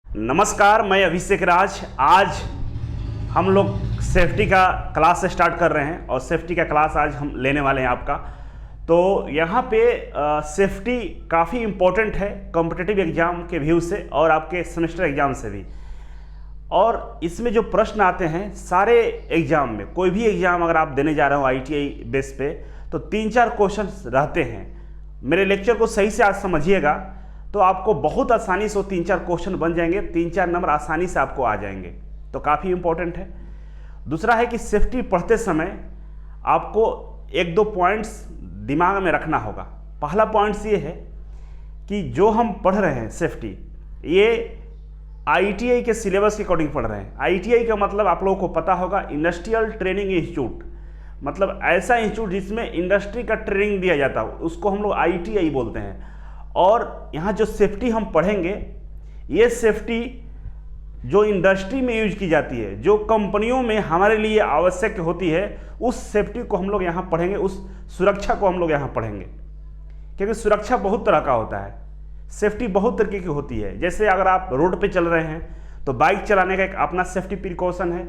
नमस्कार, मैं अभिषेक राज। आज हम लोग सेफ्टी का क्लास स्टार्ट कर रहे हैं और सेफ्टी का क्लास आज हम लेने वाले हैं आपका। तो यहाँ पे सेफ्टी काफ़ी इम्पोर्टेंट है कॉम्पिटिटिव एग्ज़ाम के व्यू से और आपके सेमेस्टर एग्ज़ाम से भी। और इसमें जो प्रश्न आते हैं सारे एग्ज़ाम में, कोई भी एग्ज़ाम अगर आप देने जा रहे हो आईटीआई बेस पे, तो 3-4 क्वेश्चंस रहते हैं। मेरे लेक्चर को सही से आज समझिएगा तो आपको बहुत आसानी से 3-4 क्वेश्चन बन जाएंगे, 3-4 नंबर आसानी से आपको आ जाएंगे। तो काफ़ी इम्पोर्टेंट है। दूसरा है कि सेफ्टी पढ़ते समय आपको 1-2 पॉइंट्स दिमाग में रखना होगा। पहला पॉइंट्स ये है कि जो हम पढ़ रहे हैं सेफ्टी, ये आईटीआई के सिलेबस के अकॉर्डिंग पढ़ रहे हैं। आईटीआई का मतलब आप लोगों को पता होगा, इंडस्ट्रियल ट्रेनिंग इंस्टीट्यूट, मतलब ऐसा इंस्टीट्यूट जिसमें इंडस्ट्री का ट्रेनिंग दिया जाता है, उसको हम लोग आईटीआई बोलते हैं। और यहाँ जो सेफ्टी हम पढ़ेंगे, ये सेफ्टी जो इंडस्ट्री में यूज की जाती है, जो कंपनियों में हमारे लिए आवश्यक होती है, उस सेफ्टी को हम लोग यहाँ पढ़ेंगे, उस सुरक्षा को हम लोग यहाँ पढ़ेंगे। क्योंकि सुरक्षा बहुत तरह का होता है, सेफ्टी बहुत तरीके की होती है। जैसे अगर आप रोड पे चल रहे हैं तो बाइक चलाने का एक अपना सेफ्टी प्रिकॉशन है।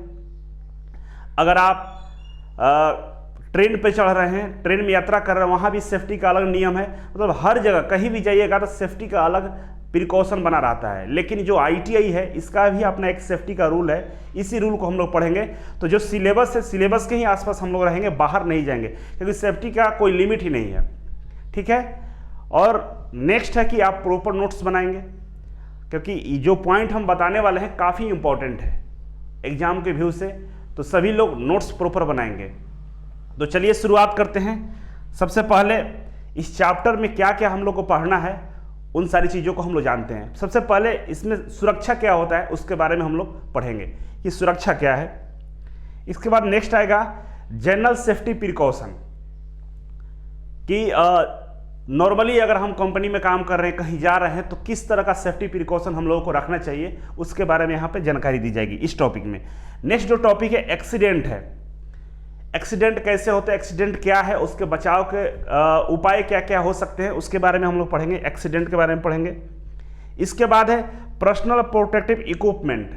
अगर आप ट्रेन पे चढ़ रहे हैं, ट्रेन में यात्रा कर रहे हैं, वहाँ भी सेफ्टी का अलग नियम है। मतलब हर जगह कहीं भी जाइएगा तो सेफ्टी का अलग प्रिकॉशन बना रहता है। लेकिन जो आईटीआई है, इसका भी अपना एक सेफ्टी का रूल है। इसी रूल को हम लोग पढ़ेंगे। तो जो सिलेबस है, सिलेबस के ही आसपास हम लोग रहेंगे, बाहर नहीं जाएंगे, क्योंकि सेफ्टी का कोई लिमिट ही नहीं है। ठीक है। और नेक्स्ट है कि आप प्रॉपर नोट्स बनाएंगे, क्योंकि जो पॉइंट हम बताने वाले हैं काफ़ी इंपॉर्टेंट है एग्जाम के व्यू से। तो सभी लोग नोट्स प्रॉपर बनाएंगे। तो चलिए शुरुआत करते हैं। सबसे पहले इस चैप्टर में क्या क्या हम लोग को पढ़ना है, उन सारी चीज़ों को हम लोग जानते हैं। सबसे पहले इसमें सुरक्षा क्या होता है उसके बारे में हम लोग पढ़ेंगे कि सुरक्षा क्या है। इसके बाद नेक्स्ट आएगा जनरल सेफ्टी प्रिकॉशन, कि नॉर्मली अगर हम कंपनी में काम कर रहे हैं, कहीं जा रहे हैं, तो किस तरह का सेफ्टी प्रिकॉशन हम लोगों को रखना चाहिए, उसके बारे में यहाँ पे जानकारी दी जाएगी इस टॉपिक में। नेक्स्ट जो टॉपिक है एक्सीडेंट है। एक्सीडेंट कैसे होते हैं, एक्सीडेंट क्या है, उसके बचाव के उपाय क्या क्या हो सकते हैं, उसके बारे में हम लोग पढ़ेंगे, एक्सीडेंट के बारे में पढ़ेंगे। इसके बाद है पर्सनल प्रोटेक्टिव इक्विपमेंट,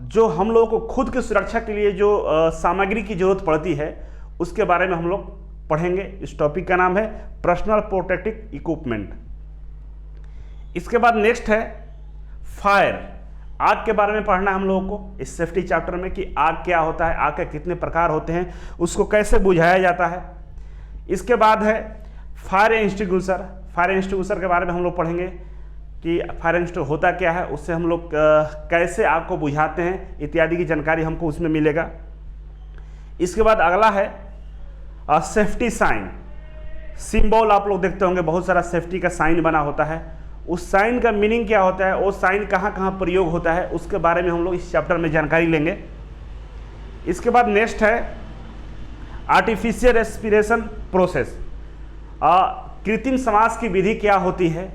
जो हम लोगों को खुद की सुरक्षा के लिए जो सामग्री की जरूरत पड़ती है, उसके बारे में हम लोग पढ़ेंगे। इस टॉपिक का नाम है पर्सनल प्रोटेक्टिव इक्विपमेंट। इसके बाद नेक्स्ट है फायर, आग के बारे में पढ़ना है हम लोगों को इस सेफ्टी चैप्टर में, कि आग क्या होता है, आग के कितने प्रकार होते हैं, उसको कैसे बुझाया जाता है। इसके बाद है फायर एक्सटिंग्विशर। फायर एक्सटिंग्विशर के बारे में हम लोग पढ़ेंगे कि फायर एक्सटिंग्विशर होता क्या है, उससे हम लोग कैसे आग को बुझाते हैं, इत्यादि की जानकारी हमको उसमें मिलेगा। इसके बाद अगला है सेफ्टी साइन। सिंबल आप लोग देखते होंगे, बहुत सारा सेफ्टी का साइन बना होता है। उस साइन का मीनिंग क्या होता है, वो साइन कहाँ कहाँ प्रयोग होता है, उसके बारे में हम लोग इस चैप्टर में जानकारी लेंगे। इसके बाद नेक्स्ट है आर्टिफिशियल रेस्पिरेशन प्रोसेस। कृत्रिम सांस की विधि क्या होती है,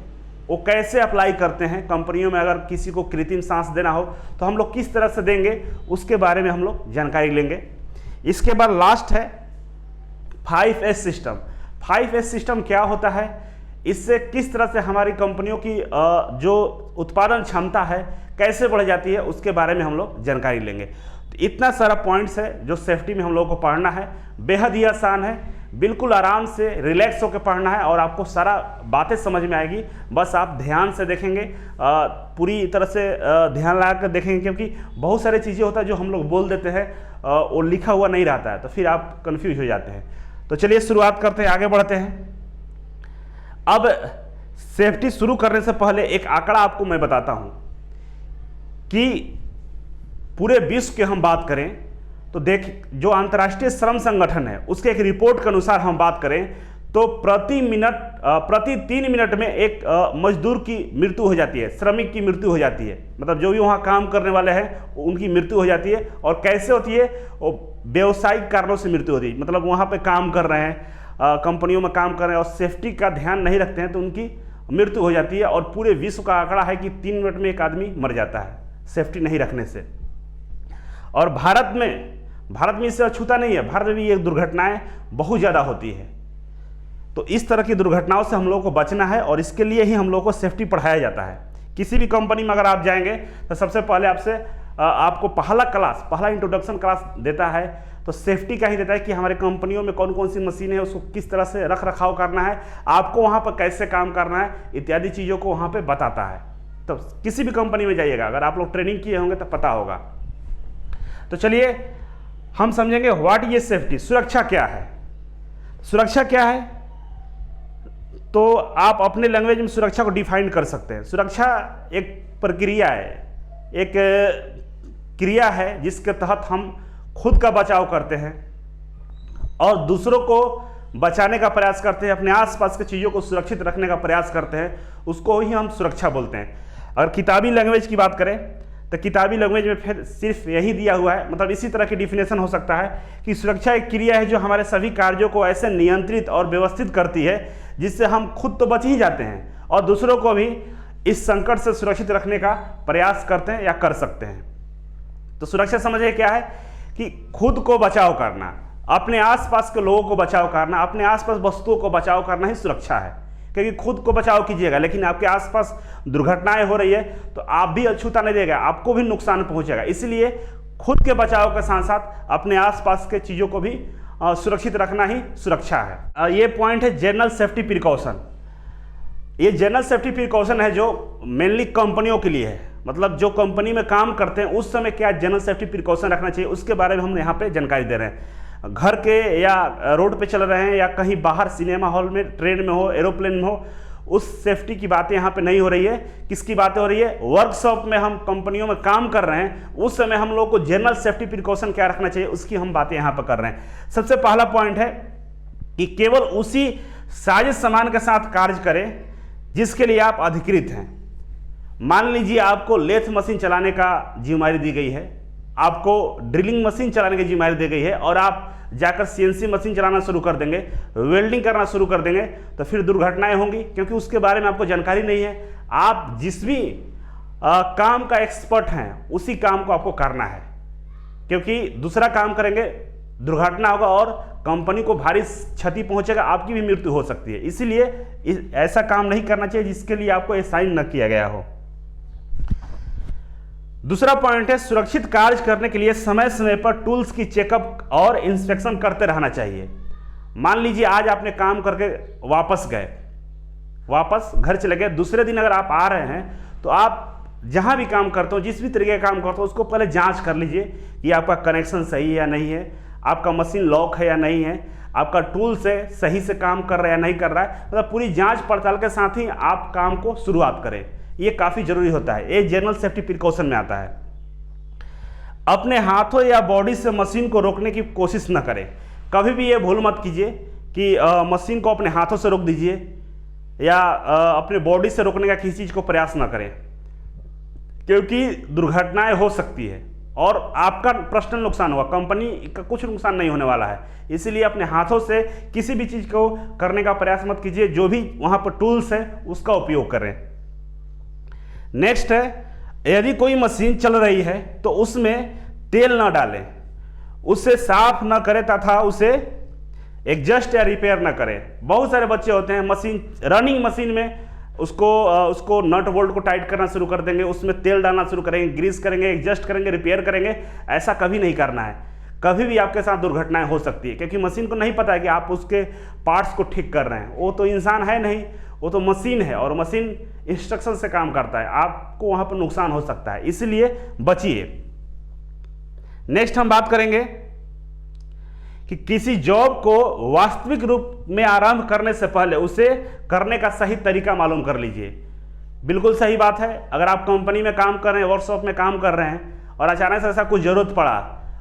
वो कैसे अप्लाई करते हैं कंपनियों में। अगर किसी को कृत्रिम सांस देना हो तो हम लोग किस तरह से देंगे, उसके बारे में हम लोग जानकारी लेंगे। इसके बाद लास्ट है 5S सिस्टम। 5S सिस्टम क्या होता है, इससे किस तरह से हमारी कंपनियों की जो उत्पादन क्षमता है कैसे बढ़ जाती है, उसके बारे में हम लोग जानकारी लेंगे। तो इतना सारा पॉइंट्स है जो सेफ्टी में हम लोगों को पढ़ना है। बेहद ही आसान है, बिल्कुल आराम से रिलैक्स होकर पढ़ना है और आपको सारा बातें समझ में आएगी। बस आप ध्यान से देखेंगे, पूरी तरह से ध्यान लगा कर देखेंगे, क्योंकि बहुत सारी चीज़ें होता है जो हम लोग बोल देते हैं, वो लिखा हुआ नहीं रहता है, तो फिर आप कन्फ्यूज हो जाते हैं। तो चलिए शुरुआत करते हैं, आगे बढ़ते हैं। अब सेफ्टी शुरू करने से पहले एक आंकड़ा आपको मैं बताता हूं कि पूरे विश्व की हम बात करें तो देख, जो अंतर्राष्ट्रीय श्रम संगठन है उसके एक रिपोर्ट के अनुसार हम बात करें तो प्रति 3 मिनट में एक मजदूर की मृत्यु हो जाती है, श्रमिक की मृत्यु हो जाती है। मतलब जो भी वहाँ काम करने वाले हैं उनकी मृत्यु हो जाती है। और कैसे होती है, वो व्यावसायिक कारणों से मृत्यु होती है। मतलब वहाँ पे काम कर रहे हैं, कंपनियों में काम कर रहे हैं और सेफ्टी का ध्यान नहीं रखते हैं तो उनकी मृत्यु हो जाती है। और पूरे विश्व का आंकड़ा है कि 3 मिनट में एक आदमी मर जाता है सेफ्टी नहीं रखने से। और भारत में इससे अछूता नहीं है, भारत में भी ये दुर्घटनाएं बहुत ज़्यादा होती है। तो इस तरह की दुर्घटनाओं से हम लोगों को बचना है और इसके लिए ही हम लोगों को सेफ्टी पढ़ाया जाता है। किसी भी कंपनी में अगर आप जाएंगे तो सबसे पहले आपको पहला इंट्रोडक्शन क्लास देता है तो सेफ्टी का ही देता है कि हमारे कंपनियों में कौन कौन सी मशीन है, उसको किस तरह से रख रखाव करना है, आपको वहाँ पर कैसे काम करना है, इत्यादि चीज़ों को वहाँ पे बताता है। तो किसी भी कंपनी में जाइएगा, अगर आप लोग ट्रेनिंग किए होंगे तो पता होगा। तो चलिए हम समझेंगे व्हाट ये सेफ्टी, सुरक्षा क्या है। सुरक्षा क्या है तो आप अपने लैंग्वेज में सुरक्षा को डिफाइन कर सकते हैं। सुरक्षा एक प्रक्रिया है, एक क्रिया है जिसके तहत हम खुद का बचाव करते हैं और दूसरों को बचाने का प्रयास करते हैं, अपने आसपास की चीज़ों को सुरक्षित रखने का प्रयास करते हैं, उसको ही हम सुरक्षा बोलते हैं। अगर किताबी लैंग्वेज की बात करें तो किताबी लैंग्वेज में फिर सिर्फ यही दिया हुआ है, मतलब इसी तरह की डिफिनेशन हो सकता है कि सुरक्षा एक क्रिया है जो हमारे सभी कार्यों को ऐसे नियंत्रित और व्यवस्थित करती है जिससे हम खुद तो बच ही जाते हैं और दूसरों को भी इस संकट से सुरक्षित रखने का प्रयास करते हैं या कर सकते हैं। तो सुरक्षा समझिए क्या है कि खुद को बचाव करना, अपने आसपास के लोगों को बचाव करना, अपने आसपास वस्तुओं को बचाव करना ही सुरक्षा है। क्योंकि खुद को बचाव कीजिएगा लेकिन आपके आसपास दुर्घटनाएं हो रही है तो आप भी अछूता नहीं देगा, आपको भी नुकसान पहुंचेगा। इसलिए खुद के बचाव के साथ साथ अपने आसपास के चीज़ों को भी सुरक्षित रखना ही सुरक्षा है। ये पॉइंट है जनरल सेफ्टी प्रिकॉशन। ये जनरल सेफ्टी प्रिकॉशन है जो मेनली कंपनियों के लिए है, मतलब जो कंपनी में काम करते हैं उस समय क्या जनरल सेफ्टी प्रिकॉशन रखना चाहिए उसके बारे में हम यहाँ पे जानकारी दे रहे हैं। घर के या रोड पे चल रहे हैं या कहीं बाहर सिनेमा हॉल में, ट्रेन में हो, एरोप्लेन में हो, उस सेफ्टी की बातें यहाँ पे नहीं हो रही है। किसकी बातें हो रही है? वर्कशॉप में हम कंपनियों में काम कर रहे हैं उस समय हम लोग को जनरल सेफ्टी प्रिकॉशन क्या रखना चाहिए उसकी हम बातें यहाँ पर कर रहे हैं। सबसे पहला पॉइंट है कि केवल उसी साजिश सामान के साथ कार्य करें जिसके लिए आप अधिकृत हैं। मान लीजिए आपको लेथ मशीन चलाने का जिम्मेदारी दी गई है, आपको ड्रिलिंग मशीन चलाने की जिम्मेदारी दी गई है और आप जाकर सीएनसी मशीन चलाना शुरू कर देंगे, वेल्डिंग करना शुरू कर देंगे तो फिर दुर्घटनाएं होंगी क्योंकि उसके बारे में आपको जानकारी नहीं है। आप जिस भी काम का एक्सपर्ट हैं उसी काम को आपको करना है, क्योंकि दूसरा काम करेंगे दुर्घटना होगा और कंपनी को भारी क्षति पहुंचेगा, आपकी भी मृत्यु हो सकती है। इसीलिए ऐसा काम नहीं करना चाहिए जिसके लिए आपको असाइन न किया गया हो। दूसरा पॉइंट है सुरक्षित कार्य करने के लिए समय समय पर टूल्स की चेकअप और इंस्पेक्शन करते रहना चाहिए। मान लीजिए आज आपने काम करके वापस गए, वापस घर चले गए, दूसरे दिन अगर आप आ रहे हैं तो आप जहां भी काम करते हो, जिस भी तरीके का काम करते हो, उसको पहले जांच कर लीजिए कि आपका कनेक्शन सही है या नहीं है, आपका मशीन लॉक है या नहीं है, आपका टूल से सही से काम कर रहा है या नहीं कर रहा है। मतलब पूरी जांच पड़ताल के साथ ही आप काम को शुरुआत करें, ये काफ़ी जरूरी होता है। ये जनरल सेफ्टी प्रिकॉशन में आता है। अपने हाथों या बॉडी से मशीन को रोकने की कोशिश न करें। कभी भी ये भूल मत कीजिए कि मशीन को अपने हाथों से रोक दीजिए या अपने बॉडी से रोकने का किसी चीज़ को प्रयास न करें, क्योंकि दुर्घटनाएं हो सकती है और आपका पर्सनल नुकसान होगा, कंपनी का कुछ नुकसान नहीं होने वाला है। इसीलिए अपने हाथों से किसी भी चीज़ को करने का प्रयास मत कीजिए, जो भी वहाँ पर टूल्स है उसका उपयोग करें। नेक्स्ट है, यदि कोई मशीन चल रही है तो उसमें तेल ना डालें, उसे साफ ना करें तथा उसे एडजस्ट या रिपेयर ना करें। बहुत सारे बच्चे होते हैं मशीन, रनिंग मशीन में उसको नट बोल्ट को टाइट करना शुरू कर देंगे, उसमें तेल डालना शुरू करेंगे, ग्रीस करेंगे, एडजस्ट करेंगे, रिपेयर करेंगे। ऐसा कभी नहीं करना है। कभी भी आपके साथ दुर्घटनाएं हो सकती है क्योंकि मशीन को नहीं पता है कि आप उसके पार्ट्स को ठीक कर रहे हैं। वो तो इंसान है नहीं, वो तो मशीन है और मशीन इंस्ट्रक्शन से काम करता है, आपको वहां पर नुकसान हो सकता है, इसलिए बचिए। नेक्स्ट हम बात करेंगे कि किसी जॉब को वास्तविक रूप में आरंभ करने से पहले उसे करने का सही तरीका मालूम कर लीजिए। बिल्कुल सही बात है। अगर आप कंपनी में काम कर रहे हैं, वर्कशॉप में काम कर रहे हैं और अचानक से ऐसा कुछ जरूरत पड़ा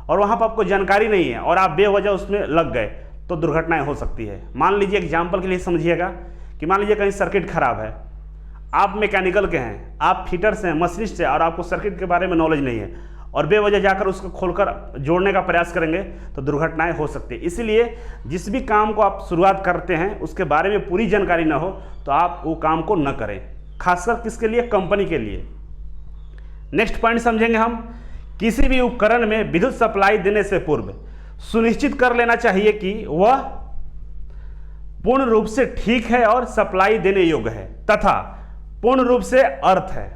और वहां पर आपको जानकारी नहीं है और आप बेवजह उसमें लग गए तो दुर्घटनाएं हो सकती है। मान लीजिए एग्जाम्पल के लिए समझिएगा कि मान लीजिए कहीं सर्किट खराब है, आप मैकेनिकल के हैं, आप फिटर्स हैं, मशीनिस्ट हैं और आपको सर्किट के बारे में नॉलेज नहीं है और बेवजह जाकर उसको खोलकर जोड़ने का प्रयास करेंगे तो दुर्घटनाएं हो सकती है। इसीलिए जिस भी काम को आप शुरुआत करते हैं उसके बारे में पूरी जानकारी ना हो तो आप वो काम को न करें, खासकर किसके लिए? कंपनी के लिए। नेक्स्ट पॉइंट समझेंगे हम, किसी भी उपकरण में विद्युत सप्लाई देने से पूर्व सुनिश्चित कर लेना चाहिए कि वह पूर्ण रूप से ठीक है और सप्लाई देने योग्य है तथा पूर्ण रूप से अर्थ है।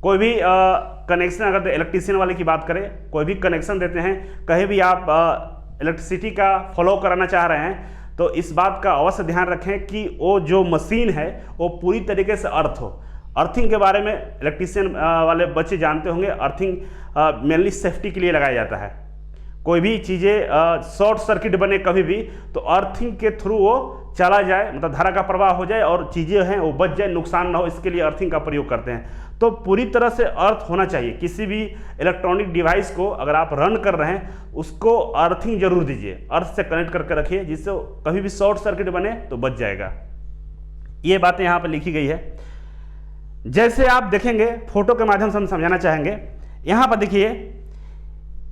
कोई भी कनेक्शन, अगर इलेक्ट्रीशियन वाले की बात करें, कोई भी कनेक्शन देते हैं, कहीं भी आप इलेक्ट्रिसिटी का फॉलो कराना चाह रहे हैं, तो इस बात का अवश्य ध्यान रखें कि वो जो मशीन है वो पूरी तरीके से अर्थ हो। अर्थिंग के बारे में इलेक्ट्रीशियन वाले बच्चे जानते होंगे। अर्थिंग मेनली सेफ्टी के लिए लगाया जाता है। कोई भी चीज़ें शॉर्ट सर्किट बने कभी भी, तो अर्थिंग के थ्रू वो चला जाए, मतलब धारा का प्रवाह हो जाए और चीज़ें हैं वो बच जाए, नुकसान ना हो, इसके लिए अर्थिंग का प्रयोग करते हैं। तो पूरी तरह से अर्थ होना चाहिए। किसी भी इलेक्ट्रॉनिक डिवाइस को अगर आप रन कर रहे हैं, उसको अर्थिंग जरूर दीजिए, अर्थ से कनेक्ट करके रखिए, जिससे कभी भी शॉर्ट सर्किट बने तो बच जाएगा। ये बातें यहाँ पर लिखी गई है। जैसे आप देखेंगे, फोटो के माध्यम से हम समझाना चाहेंगे। यहाँ पर देखिए,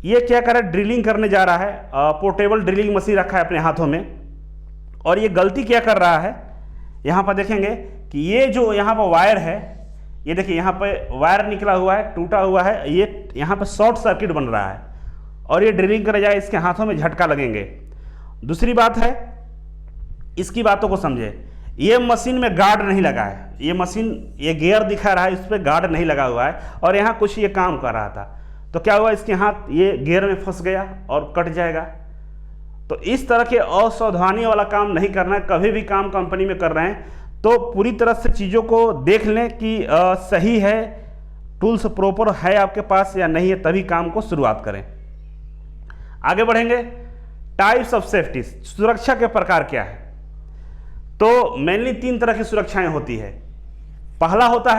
ये क्या कर रहा है, ड्रिलिंग करने जा रहा है। पोर्टेबल ड्रिलिंग मशीन रखा है अपने हाथों में, और ये गलती क्या कर रहा है, यहाँ पर देखेंगे कि ये जो यहाँ पर वायर है, ये देखिए यहाँ पे वायर निकला हुआ है, टूटा हुआ है, ये यहाँ पे शॉर्ट सर्किट बन रहा है और ये ड्रिलिंग करे जाए, इसके हाथों में झटका लगेंगे। दूसरी बात है, इसकी बातों को समझे। ये मशीन में गार्ड नहीं लगा है, ये मशीन, ये गियर दिखा रहा है, इस पर गार्ड नहीं लगा हुआ है और यहाँ कुछ ये काम कर रहा था, तो क्या हुआ, इसके हाथ ये गियर में फंस गया और कट जाएगा। तो इस तरह के असावधानी वाला काम नहीं करना है। कभी भी काम कंपनी में कर रहे हैं तो पूरी तरह से चीज़ों को देख लें कि सही है, टूल्स प्रॉपर है आपके पास या नहीं है, तभी काम को शुरुआत करें। आगे बढ़ेंगे। टाइप्स ऑफ सेफ्टी, सुरक्षा के प्रकार क्या है। तो मेनली 3 तरह की सुरक्षाएं होती है। पहला होता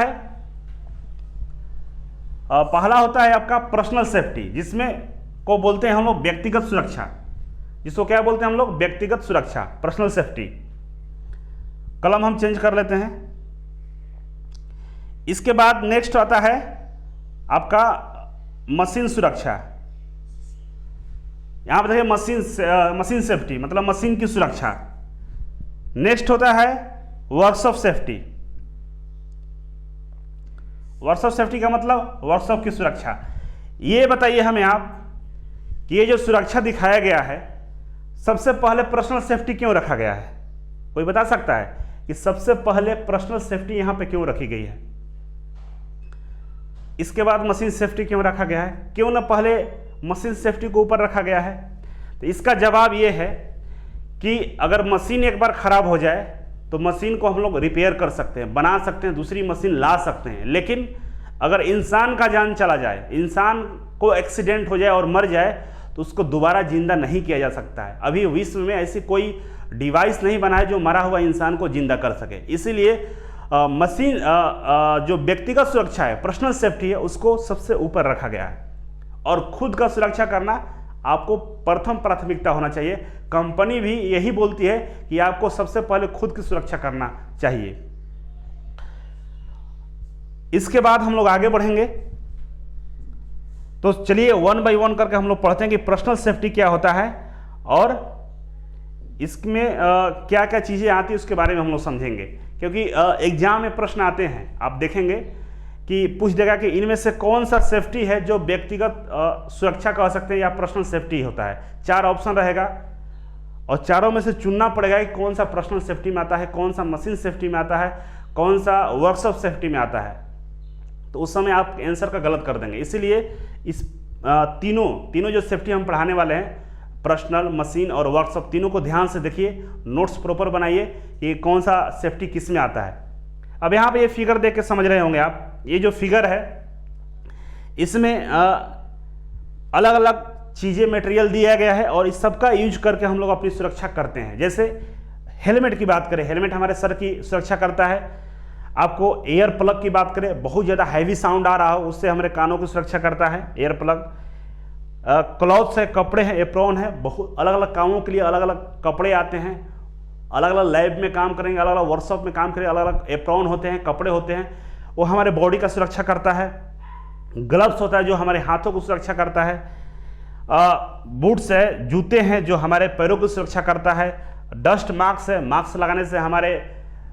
है आपका पर्सनल सेफ्टी, जिसमें को बोलते हैं हम लोग व्यक्तिगत सुरक्षा। जिसको क्या बोलते हैं हम लोग, व्यक्तिगत सुरक्षा, पर्सनल सेफ्टी। कलम हम चेंज कर लेते हैं। इसके बाद नेक्स्ट आता है आपका मशीन सुरक्षा। यहां पर देखिए मशीन सेफ्टी, मतलब मशीन की सुरक्षा। नेक्स्ट होता है वर्कशॉप सेफ्टी। वर्कशॉप सेफ्टी का मतलब वर्कशॉप की सुरक्षा। ये बताइए हमें आप कि ये जो सुरक्षा दिखाया गया है, सबसे पहले पर्सनल सेफ्टी क्यों रखा गया है? कोई बता सकता है कि सबसे पहले पर्सनल सेफ्टी यहां पे क्यों रखी गई है? इसके बाद मशीन सेफ्टी क्यों रखा गया है? क्यों ना पहले मशीन सेफ्टी को ऊपर रखा गया है? तो इसका जवाब ये है कि अगर मशीन एक बार खराब हो जाए तो मशीन को हम लोग रिपेयर कर सकते हैं, बना सकते हैं, दूसरी मशीन ला सकते हैं। लेकिन अगर इंसान का जान चला जाए, इंसान को एक्सीडेंट हो जाए और मर जाए, तो उसको दोबारा जिंदा नहीं किया जा सकता है। अभी विश्व में ऐसी कोई डिवाइस नहीं बना है जो मरा हुआ इंसान को जिंदा कर सके। इसीलिए मशीन जो व्यक्तिगत सुरक्षा है, पर्सनल सेफ्टी है, उसको सबसे ऊपर रखा गया है। और खुद का सुरक्षा करना आपको प्रथम प्राथमिकता होना चाहिए। कंपनी भी यही बोलती है कि आपको सबसे पहले खुद की सुरक्षा करना चाहिए। इसके बाद हम लोग आगे बढ़ेंगे। तो चलिए 1 बाय 1 करके हम लोग पढ़ते हैं कि पर्सनल सेफ्टी क्या होता है और इसमें क्या क्या चीज़ें आती है, उसके बारे में हम लोग समझेंगे। क्योंकि एग्जाम में प्रश्न आते हैं, आप देखेंगे कि पूछ देगा कि इनमें से कौन सा सेफ्टी है जो व्यक्तिगत सुरक्षा कह सकते हैं या पर्सनल सेफ्टी होता है। 4 ऑप्शन रहेगा और चारों में से चुनना पड़ेगा कि कौन सा पर्सनल सेफ्टी में आता है, कौन सा मशीन सेफ्टी में आता है, कौन सा वर्कशॉप सेफ्टी में आता है। तो उस समय आप आंसर का गलत कर देंगे। इसीलिए इस तीनों जो सेफ्टी हम पढ़ाने वाले हैं, पर्सनल, मशीन और वर्कशॉप, तीनों को ध्यान से देखिए, नोट्स प्रॉपर बनाइए कि कौन सा सेफ्टी किस में आता है। अब यहाँ पे ये फिगर देख के समझ रहे होंगे आप, ये जो फिगर है इसमें अलग अलग चीज़ें, मटेरियल दिया गया है और इस सब का यूज करके हम लोग अपनी सुरक्षा करते हैं। जैसे हेलमेट की बात करें, हेलमेट हमारे सर की सुरक्षा करता है। आपको एयर प्लग की बात करें, बहुत ज़्यादा हैवी साउंड आ रहा हो उससे हमारे कानों की सुरक्षा करता है एयर प्लग। क्लॉथ्स है, कपड़े हैं, एप्रॉन है, बहुत अलग अलग कामों के लिए अलग अलग कपड़े आते हैं। अलग अलग लैब में काम करेंगे, अलग अलग वर्कशॉप में काम करेंगे, अलग अलग एप्रॉन होते हैं, कपड़े होते हैं, वो हमारे बॉडी का सुरक्षा करता है। ग्लव्स होता है जो हमारे हाथों को सुरक्षा करता है। बूट्स है, जूते हैं जो हमारे पैरों की सुरक्षा करता है। डस्ट मास्क है, मास्क लगाने से हमारे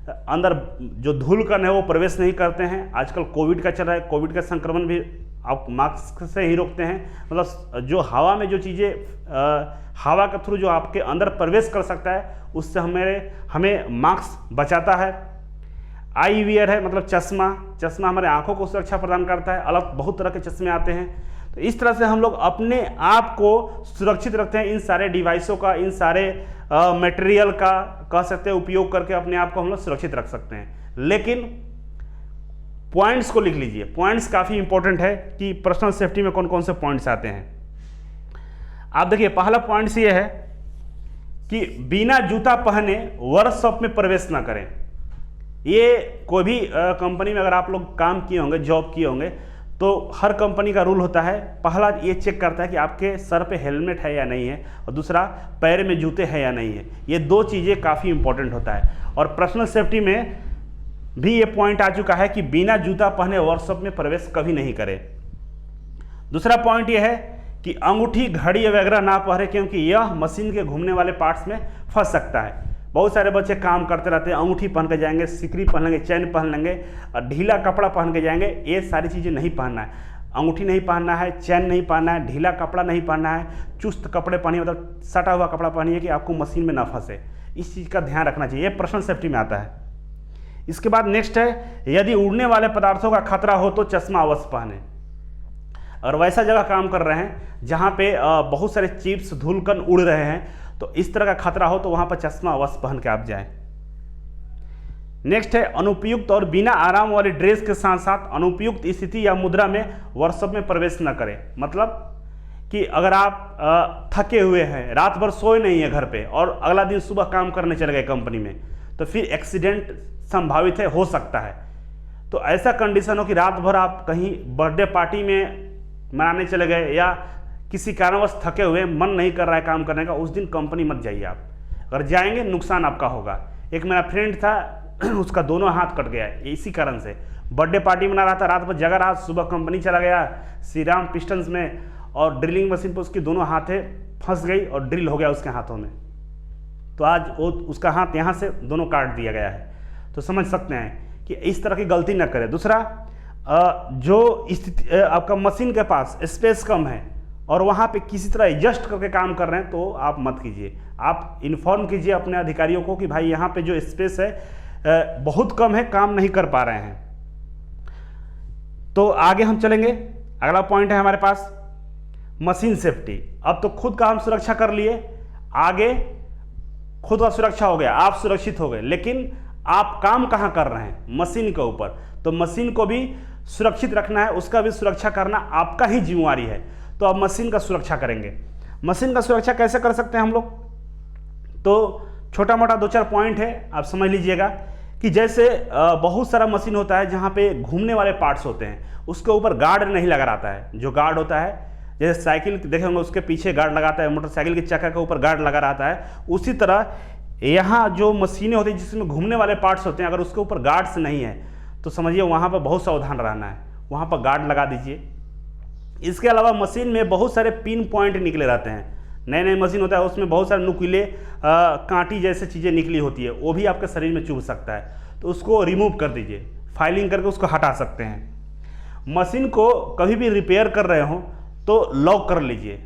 अंदर जो धूल कण है वो प्रवेश नहीं करते हैं। आजकल कोविड का चल रहा है, कोविड का संक्रमण भी आप मास्क से ही रोकते हैं। मतलब जो हवा में जो चीज़ें हवा के थ्रू जो आपके अंदर प्रवेश कर सकता है उससे हमें मास्क बचाता है। आई वियर है मतलब चश्मा हमारे आंखों को सुरक्षा प्रदान करता है। अलग बहुत तरह के चश्मे आते हैं। तो इस तरह से हम लोग अपने आप को सुरक्षित रखते हैं इन सारे डिवाइसों का, इन सारे मटेरियल का कह सकते हैं उपयोग करके अपने आप को हम लोग सुरक्षित रख सकते हैं। लेकिन पॉइंट्स को लिख लीजिए, पॉइंट्स काफ़ी इंपॉर्टेंट है कि पर्सनल सेफ्टी में कौन कौन से पॉइंट्स आते हैं। आप देखिए, पहला पॉइंट्स ये है कि बिना जूता पहने वर्कशॉप में प्रवेश ना करें। ये कोई भी कंपनी में अगर आप लोग काम किए होंगे, जॉब किए होंगे, तो हर कंपनी का रूल होता है, पहला ये चेक करता है कि आपके सर पे हेलमेट है या नहीं है, और दूसरा पैर में जूते हैं या नहीं है। ये दो चीज़ें काफ़ी इंपॉर्टेंट होता है। और पर्सनल सेफ्टी में भी ये पॉइंट आ चुका है कि बिना जूता पहने वर्कशॉप में प्रवेश कभी नहीं करें। दूसरा पॉइंट ये है कि अंगूठी, घड़ी वगैरह ना पहने, क्योंकि यह मशीन के घूमने वाले पार्ट्स में फंस सकता है। बहुत सारे बच्चे काम करते रहते हैं, अंगूठी पहन के जाएंगे, सिकरी पहन लेंगे, चैन पहन लेंगे और ढीला कपड़ा पहन के जाएंगे। ये सारी चीज़ें नहीं पहनना है। अंगूठी नहीं पहनना है, चैन नहीं पहनना है, ढीला कपड़ा नहीं पहनना है, चुस्त कपड़े पहनिए, मतलब सटा हुआ कपड़ा पहनिए कि आपको मशीन में ना फंसे। इस चीज़ का ध्यान रखना चाहिए। ये पर्सनल सेफ्टी में आता है। इसके बाद नेक्स्ट है, यदि उड़ने वाले पदार्थों का खतरा हो तो चश्मा अवश्य पहने। और वैसा जगह काम कर रहे हैं जहाँ पे बहुत सारे चिप्स, धूलकण उड़ रहे हैं, तो इस तरह का खतरा हो तो वहाँ पर चश्मा अवश्य पहन के आप जाएं। नेक्स्ट है, अनुपयुक्त और बिना आराम वाली ड्रेस के साथ साथ अनुपयुक्त स्थिति या मुद्रा में वर्कशॉप में प्रवेश न करें। मतलब कि अगर आप थके हुए हैं, रात भर सोए नहीं है घर पे, और अगला दिन सुबह काम करने चले गए कंपनी में, तो फिर एक्सीडेंट संभावित है, हो सकता है। तो ऐसा कंडीशन हो कि रात भर आप कहीं बर्थडे पार्टी में मनाने चले गए या किसी कारणवश थके हुए, मन नहीं कर रहा है काम करने का, उस दिन कंपनी मत जाइए आप। अगर जाएंगे नुकसान आपका होगा। एक मेरा फ्रेंड था, उसका दोनों हाथ कट गया इसी कारण से। बर्थडे पार्टी मना रहा था, रात भर जगा रहा, सुबह कंपनी चला गया श्री राम पिस्टन्स में, और ड्रिलिंग मशीन पर उसकी दोनों हाथें फंस गई और ड्रिल हो गया उसके हाथों में। तो आज वो उसका हाथ यहाँ से दोनों काट दिया गया है। तो समझ सकते हैं कि इस तरह की गलती न करें। दूसरा, जो स्थिति आपका मशीन के पास स्पेस कम है और वहाँ पे किसी तरह एडजस्ट करके काम कर रहे हैं, तो आप मत कीजिए। आप इन्फॉर्म कीजिए अपने अधिकारियों को कि भाई यहाँ पे जो स्पेस है बहुत कम है, काम नहीं कर पा रहे हैं। तो आगे हम चलेंगे। अगला पॉइंट है हमारे पास मशीन सेफ्टी। अब तो खुद का हम सुरक्षा कर लिए, आगे खुद का सुरक्षा हो गया, आप सुरक्षित हो गए, लेकिन आप काम कहाँ कर रहे हैं? मशीन के ऊपर। तो मशीन को भी सुरक्षित रखना है, उसका भी सुरक्षा करना आपका ही जिम्मेवारी है। तो अब मशीन का सुरक्षा करेंगे। मशीन का सुरक्षा कैसे कर सकते हैं हम लोग? तो छोटा मोटा 2-4 पॉइंट है, आप समझ लीजिएगा। कि जैसे बहुत सारा मशीन होता है जहाँ पे घूमने वाले पार्ट्स होते हैं, उसके ऊपर गार्ड नहीं लगा रहता है। जो गार्ड होता है, जैसे साइकिल देखेंगे उसके पीछे गार्ड लगाता है, मोटरसाइकिल के चक्का के ऊपर गार्ड लगा रहता है, उसी तरह यहाँ जो मशीनें होती हैं जिसमें घूमने वाले पार्ट्स होते हैं, अगर उसके ऊपर गार्ड्स नहीं है तो समझिए वहाँ पर बहुत सावधान रहना है, वहाँ पर गार्ड लगा दीजिए। इसके अलावा मशीन में बहुत सारे पिन पॉइंट निकले रहते हैं। नए नए मशीन होता है, उसमें बहुत सारे नुकीले कांटी जैसे चीज़ें निकली होती है, वो भी आपके शरीर में चुभ सकता है। तो उसको रिमूव कर दीजिए, फाइलिंग करके उसको हटा सकते हैं। मशीन को कभी भी रिपेयर कर रहे हो तो लॉक कर लीजिए।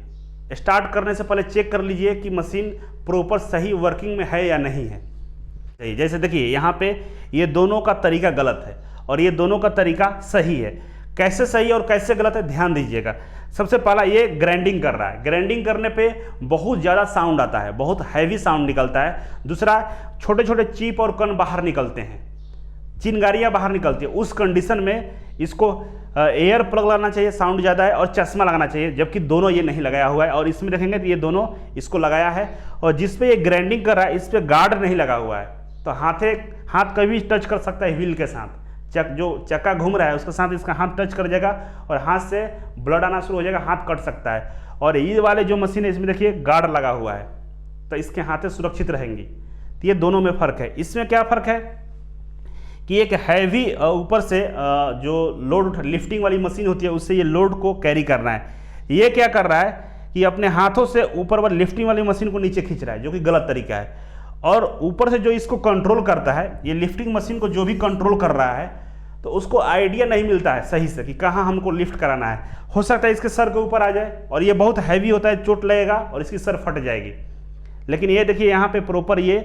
स्टार्ट करने से पहले चेक कर लीजिए कि मशीन प्रॉपर सही वर्किंग में है या नहीं है। सही, जैसे देखिए यहाँ पे ये दोनों का तरीका गलत है और ये दोनों का तरीका सही है। कैसे सही है और कैसे गलत है ध्यान दीजिएगा। सबसे पहला, ये ग्राइंडिंग कर रहा है। ग्राइंडिंग करने पे बहुत ज़्यादा साउंड आता है, बहुत हैवी साउंड निकलता है। दूसरा, छोटे छोटे चीप और कण बाहर निकलते हैं, चिंगारियाँ बाहर निकलती है। उस कंडीशन में इसको एयर प्लग लगाना चाहिए, साउंड ज़्यादा है, और चश्मा लगाना चाहिए, जबकि दोनों ये नहीं लगाया हुआ है। और इसमें देखेंगे तो ये दोनों इसको लगाया है, और जिस पे ये ग्राइंडिंग कर रहा है इस पर गार्ड नहीं लगा हुआ है। तो हाथ कभी भी टच कर सकता है व्हील के साथ। जो चक्का घूम रहा है उसके साथ इसका हाथ टच कर जाएगा और हाथ से ब्लड आना शुरू हो जाएगा, हाथ कट सकता है। और ये वाले जो मशीन है इसमें देखिए गार्ड लगा हुआ है, तो इसके हाथें सुरक्षित रहेंगी। तो ये दोनों में फ़र्क है। इसमें क्या फ़र्क है कि एक हैवी ऊपर से जो लोड लिफ्टिंग वाली मशीन होती है उससे ये लोड को कैरी करना है। ये क्या कर रहा है कि अपने हाथों से ऊपर वाली लिफ्टिंग वाली मशीन को नीचे खींच रहा है, जो कि गलत तरीका है। और ऊपर से जो इसको कंट्रोल करता है, ये लिफ्टिंग मशीन को जो भी कंट्रोल कर रहा है, तो उसको आइडिया नहीं मिलता है सही से कि कहाँ हमको लिफ्ट कराना है। हो सकता है इसके सर के ऊपर आ जाए और ये बहुत हैवी होता है, चोट लगेगा और इसकी सर फट जाएगी। लेकिन ये देखिए यहाँ पे प्रॉपर ये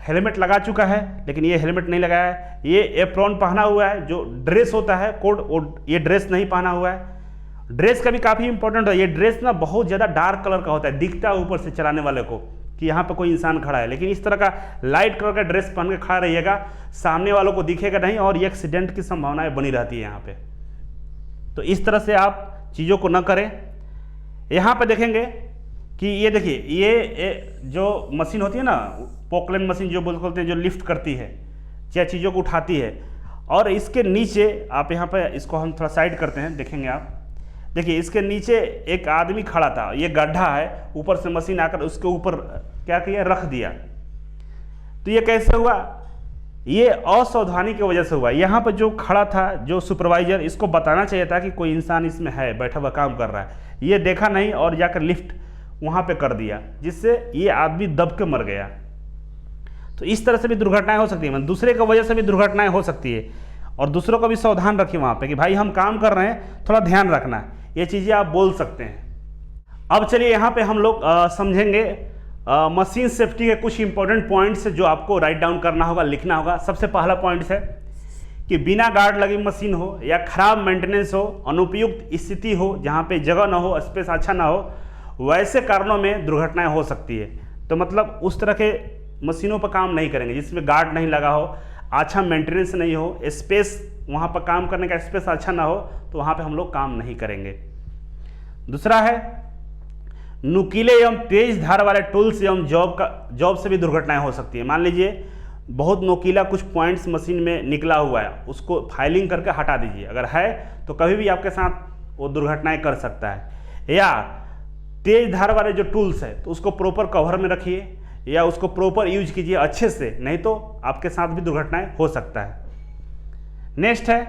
हेलमेट लगा चुका है, लेकिन ये हेलमेट नहीं लगाया है। ये एप्रॉन पहना हुआ है, जो ड्रेस होता है कोड, वो ये ड्रेस नहीं पहना हुआ है। ड्रेस का भी काफ़ी इंपॉर्टेंट है। ये ड्रेस ना बहुत ज़्यादा डार्क कलर का होता है, दिखता है ऊपर से चलाने वाले को कि यहाँ पे कोई इंसान खड़ा है, लेकिन इस तरह का लाइट कलर का ड्रेस पहन के खड़ा रहिएगा, सामने वालों को दिखेगा नहीं और ये एक्सीडेंट की संभावनाएं बनी रहती है यहाँ पे। तो इस तरह से आप चीज़ों को न करें। यहाँ पे देखेंगे कि ये देखिए, ये जो मशीन होती है ना, पोकलेन मशीन जो बोलते हैं, जो लिफ्ट करती है या चीज़ों को उठाती है, और इसके नीचे आप यहाँ पे इसको हम थोड़ा साइड करते हैं, देखेंगे आप, देखिए इसके नीचे एक आदमी खड़ा था, ये गड्ढा है, ऊपर से मशीन आकर उसके ऊपर क्या किया, रख दिया। तो ये कैसे हुआ, ये असावधानी की वजह से हुआ। यहाँ पर जो खड़ा था, जो सुपरवाइजर, इसको बताना चाहिए था कि कोई इंसान इसमें है, बैठा हुआ काम कर रहा है। ये देखा नहीं और जाकर लिफ्ट वहाँ पे कर दिया, जिससे ये आदमी दब के मर गया। तो इस तरह से भी दुर्घटनाएं हो सकती है, दूसरे की वजह से भी दुर्घटनाएं हो सकती है। और दूसरों को भी सावधान रखिए वहाँ पे कि भाई हम काम कर रहे हैं, थोड़ा ध्यान रखना है। ये चीज़ें आप बोल सकते हैं। अब चलिए यहाँ पे हम लोग समझेंगे मशीन सेफ्टी के कुछ इंपॉर्टेंट पॉइंट्स जो आपको राइट डाउन करना होगा, लिखना होगा। सबसे पहला पॉइंट है कि बिना गार्ड लगी मशीन हो या खराब मेंटेनेंस हो, अनुपयुक्त स्थिति हो, जहाँ पे जगह ना हो, स्पेस अच्छा ना हो, वैसे कारणों में दुर्घटनाएं हो सकती है। तो मतलब उस तरह के मशीनों पर काम नहीं करेंगे जिसमें गार्ड नहीं लगा हो, अच्छा मेंटेनेंस नहीं हो, स्पेस वहाँ पर काम करने का स्पेस अच्छा ना हो, तो वहाँ पे हम लोग काम नहीं करेंगे। दूसरा है नुकीले एवं तेज धार वाले टूल्स एवं जॉब से भी दुर्घटनाएं हो सकती है। मान लीजिए बहुत नोकीला कुछ पॉइंट्स मशीन में निकला हुआ है, उसको फाइलिंग करके हटा दीजिए। अगर है तो कभी भी आपके साथ वो दुर्घटनाएं कर सकता है। या तेज धार वाले जो टूल्स है तो उसको प्रॉपर कवर में रखिए या उसको प्रॉपर यूज कीजिए अच्छे से, नहीं तो आपके साथ भी दुर्घटनाएं हो सकता है। नेक्स्ट है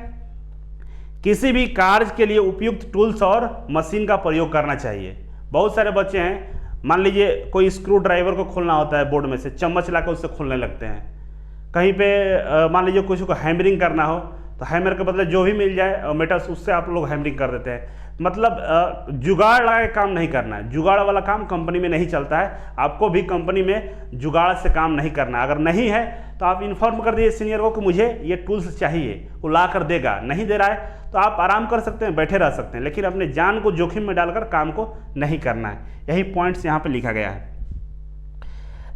किसी भी कार्य के लिए उपयुक्त टूल्स और मशीन का प्रयोग करना चाहिए। बहुत सारे बच्चे हैं, मान लीजिए कोई स्क्रू ड्राइवर को खोलना होता है बोर्ड में से, चम्मच लाकर उससे खोलने लगते हैं। कहीं पे मान लीजिए किसी को हैमरिंग करना हो तो हैमर के बदले जो भी मिल जाए मेटल्स, उससे आप लोग हैमरिंग कर देते हैं। मतलब जुगाड़ लगा के काम नहीं करना है। जुगाड़ वाला काम कंपनी में नहीं चलता है, आपको भी कंपनी में जुगाड़ से काम नहीं करना। अगर नहीं है तो आप इन्फॉर्म कर दीजिए सीनियर को कि मुझे ये टूल्स चाहिए, वो ला कर देगा। नहीं दे रहा है तो आप आराम कर सकते हैं, बैठे रह सकते हैं, लेकिन अपने जान को जोखिम में डालकर काम को नहीं करना है। यही पॉइंट्स यहाँ पे लिखा गया है।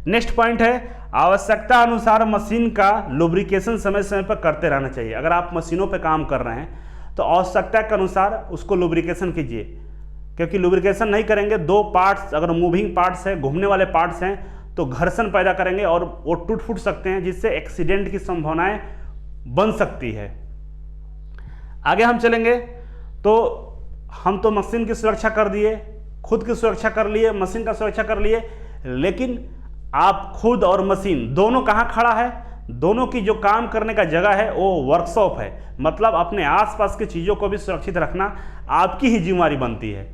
नेक्स्ट पॉइंट है आवश्यकता अनुसार मशीन का लुब्रिकेशन समय समय पर करते रहना चाहिए। अगर आप मशीनों पे काम कर रहे हैं तो आवश्यकता के अनुसार उसको लुब्रिकेशन कीजिए, क्योंकि लुब्रिकेशन नहीं करेंगे, दो पार्ट्स अगर मूविंग पार्ट्स हैं, घूमने वाले पार्ट्स हैं, तो घर्षण पैदा करेंगे और वो टूट फूट सकते हैं, जिससे एक्सीडेंट की संभावनाएं बन सकती है। आगे हम चलेंगे तो हम तो मशीन की सुरक्षा कर दिए, खुद की सुरक्षा कर लिए, मशीन का सुरक्षा कर लिए, लेकिन आप खुद और मशीन दोनों कहाँ खड़ा है? दोनों की जो काम करने का जगह है वो वर्कशॉप है। मतलब अपने आसपास की चीज़ों को भी सुरक्षित रखना आपकी ही जिम्मेदारी बनती है।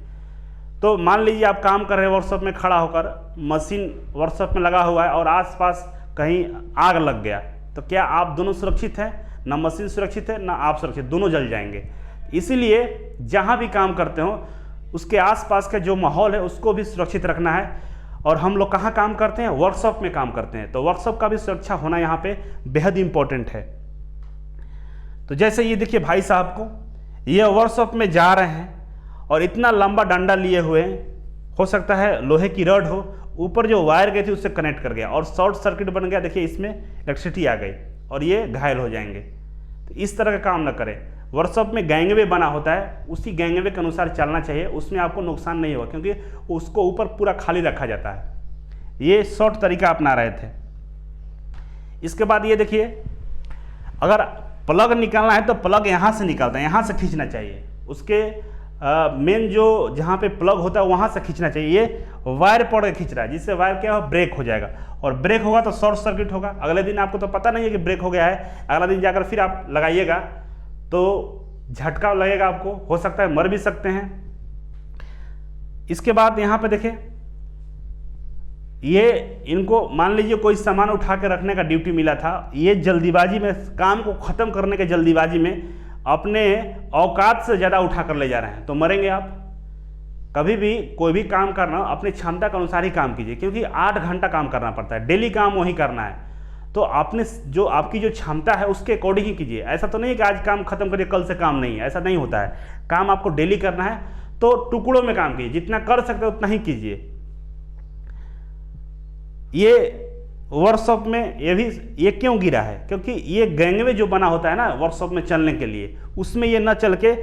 तो मान लीजिए आप काम कर रहे हैं वर्कशॉप में खड़ा होकर, मशीन वर्कशॉप में लगा हुआ है और आसपास कहीं आग लग गया, तो क्या आप दोनों सुरक्षित हैं? ना मशीन सुरक्षित है ना आप सुरक्षित, दोनों जल जाएंगे। इसीलिए जहाँ भी काम करते हो उसके आसपास का जो माहौल है उसको भी सुरक्षित रखना है। और हम लोग कहाँ काम करते हैं? वर्कशॉप में काम करते हैं, तो वर्कशॉप का भी सुरक्षा होना यहाँ पे बेहद इंपॉर्टेंट है। तो जैसे ये देखिए भाई साहब को, ये वर्कशॉप में जा रहे हैं और इतना लंबा डंडा लिए हुए, हो सकता है लोहे की रड हो, ऊपर जो वायर गई थी उससे कनेक्ट कर गया और शॉर्ट सर्किट बन गया। देखिए इसमें इलेक्ट्रिसिटी आ गई और ये घायल हो जाएंगे। तो इस तरह का काम ना करें। वर्कशॉप में गैंगवे बना होता है, उसी गैंगवे के अनुसार चलना चाहिए, उसमें आपको नुकसान नहीं होगा, क्योंकि उसको ऊपर पूरा खाली रखा जाता है। ये शॉर्ट तरीका अपना रहे थे। इसके बाद ये देखिए, अगर प्लग निकालना है तो प्लग यहाँ से निकालता है, यहाँ से खींचना चाहिए। उसके मेन जो जहाँ पे प्लग होता है वहाँ से खींचना चाहिए। ये वायर पड़ के खींच रहा है, जिससे वायर क्या हो, ब्रेक हो जाएगा, और ब्रेक होगा तो शॉर्ट सर्किट होगा। अगले दिन आपको तो पता नहीं है कि ब्रेक हो गया है, अगला दिन जाकर फिर आप लगाइएगा तो झटका लगेगा, आपको हो सकता है मर भी सकते हैं। इसके बाद यहाँ पे देखें, ये इनको मान लीजिए कोई सामान उठा के रखने का ड्यूटी मिला था, ये जल्दीबाजी में काम को ख़त्म करने के जल्दीबाजी में अपने औकात से ज़्यादा उठा कर ले जा रहे हैं, तो मरेंगे आप। कभी भी कोई भी काम करना अपनी क्षमता के अनुसार ही काम कीजिए, क्योंकि 8 घंटा काम करना पड़ता है, डेली काम वही करना है। तो आपने जो आपकी जो क्षमता है उसके अकॉर्डिंग ही कीजिए। ऐसा तो नहीं है कि आज काम खत्म करिए कल से काम नहीं है, ऐसा नहीं होता है। काम आपको डेली करना है तो टुकड़ों में काम कीजिए, जितना कर सकते हो उतना ही कीजिए। ये वर्कशॉप में ये क्यों गिरा है, क्योंकि ये गैंगवे जो बना होता है ना वर्कशॉप में चलने के लिए, उसमें ये न चल के